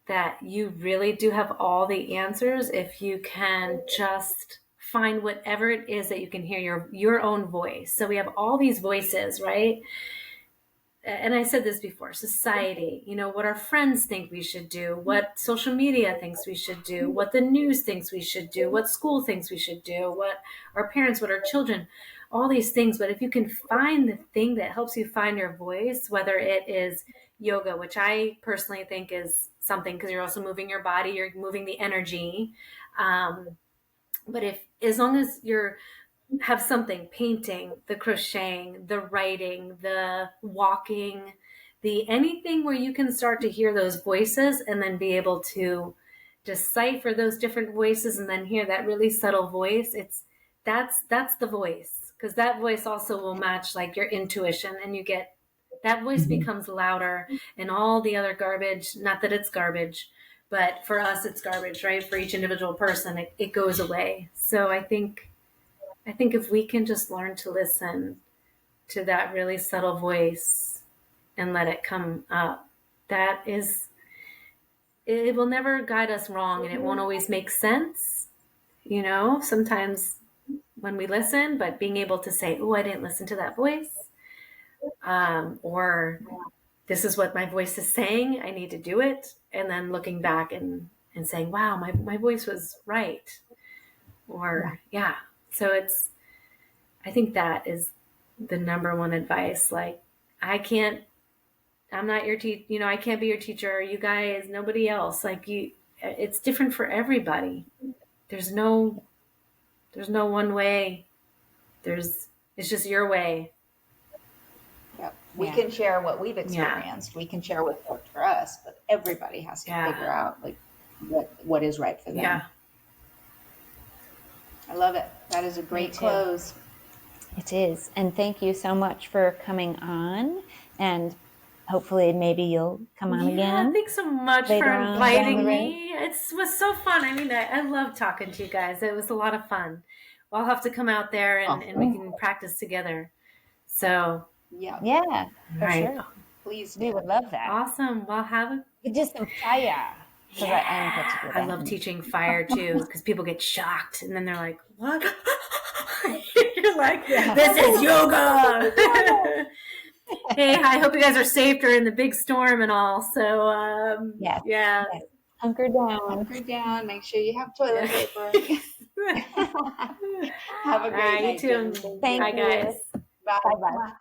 that you really do have all the answers, if you can just find whatever it is that you can hear your own voice. So we have all these voices, right? And I said this before, society, what our friends think we should do, what social media thinks we should do, what the news thinks we should do, what school thinks we should do, what our parents, what our children, all these things. But if you can find the thing that helps you find your voice, whether it is yoga, which I personally think is something, because you're also moving your body, you're moving the energy. But as long as you're have something, painting, the crocheting, the writing, the walking, the anything where you can start to hear those voices and then be able to decipher those different voices and then hear that really subtle voice. That's the voice, because that voice also will match like your intuition, and you get that voice becomes louder, and all the other garbage, not that it's garbage, but for us it's garbage, right? For each individual person, it goes away. So I think if we can just learn to listen to that really subtle voice and let it come up, it will never guide us wrong, and it won't always make sense, sometimes when we listen, but being able to say, oh, I didn't listen to that voice, or this is what my voice is saying, I need to do it. And then looking back and saying, wow, my voice was right. Or, yeah. So I think that is the number one advice. Like, I'm not your teacher, I can't be your teacher. You guys, nobody else. Like it's different for everybody. There's no one way. It's just your way. Yep. We can share what we've experienced. We can share what worked for us, but everybody has to figure out like what is right for them. Yeah. I love it. That is a great close. It is. And thank you so much for coming on, and hopefully maybe you'll come on again. Thanks so much for inviting me. It was so fun. I mean, I love talking to you guys. It was a lot of fun. I'll have to come out there and we can practice together. So yeah, for sure. Please, we would love that. Awesome. Well, just some fire. I love teaching fire too, because people get shocked and then they're like, "What?" You're like, "This is yoga." Hey, I hope you guys are safe during the big storm and all. So, yes. Hunker down. Make sure you have toilet paper. Have a great night. You too. Thank you. Bye, guys. Bye.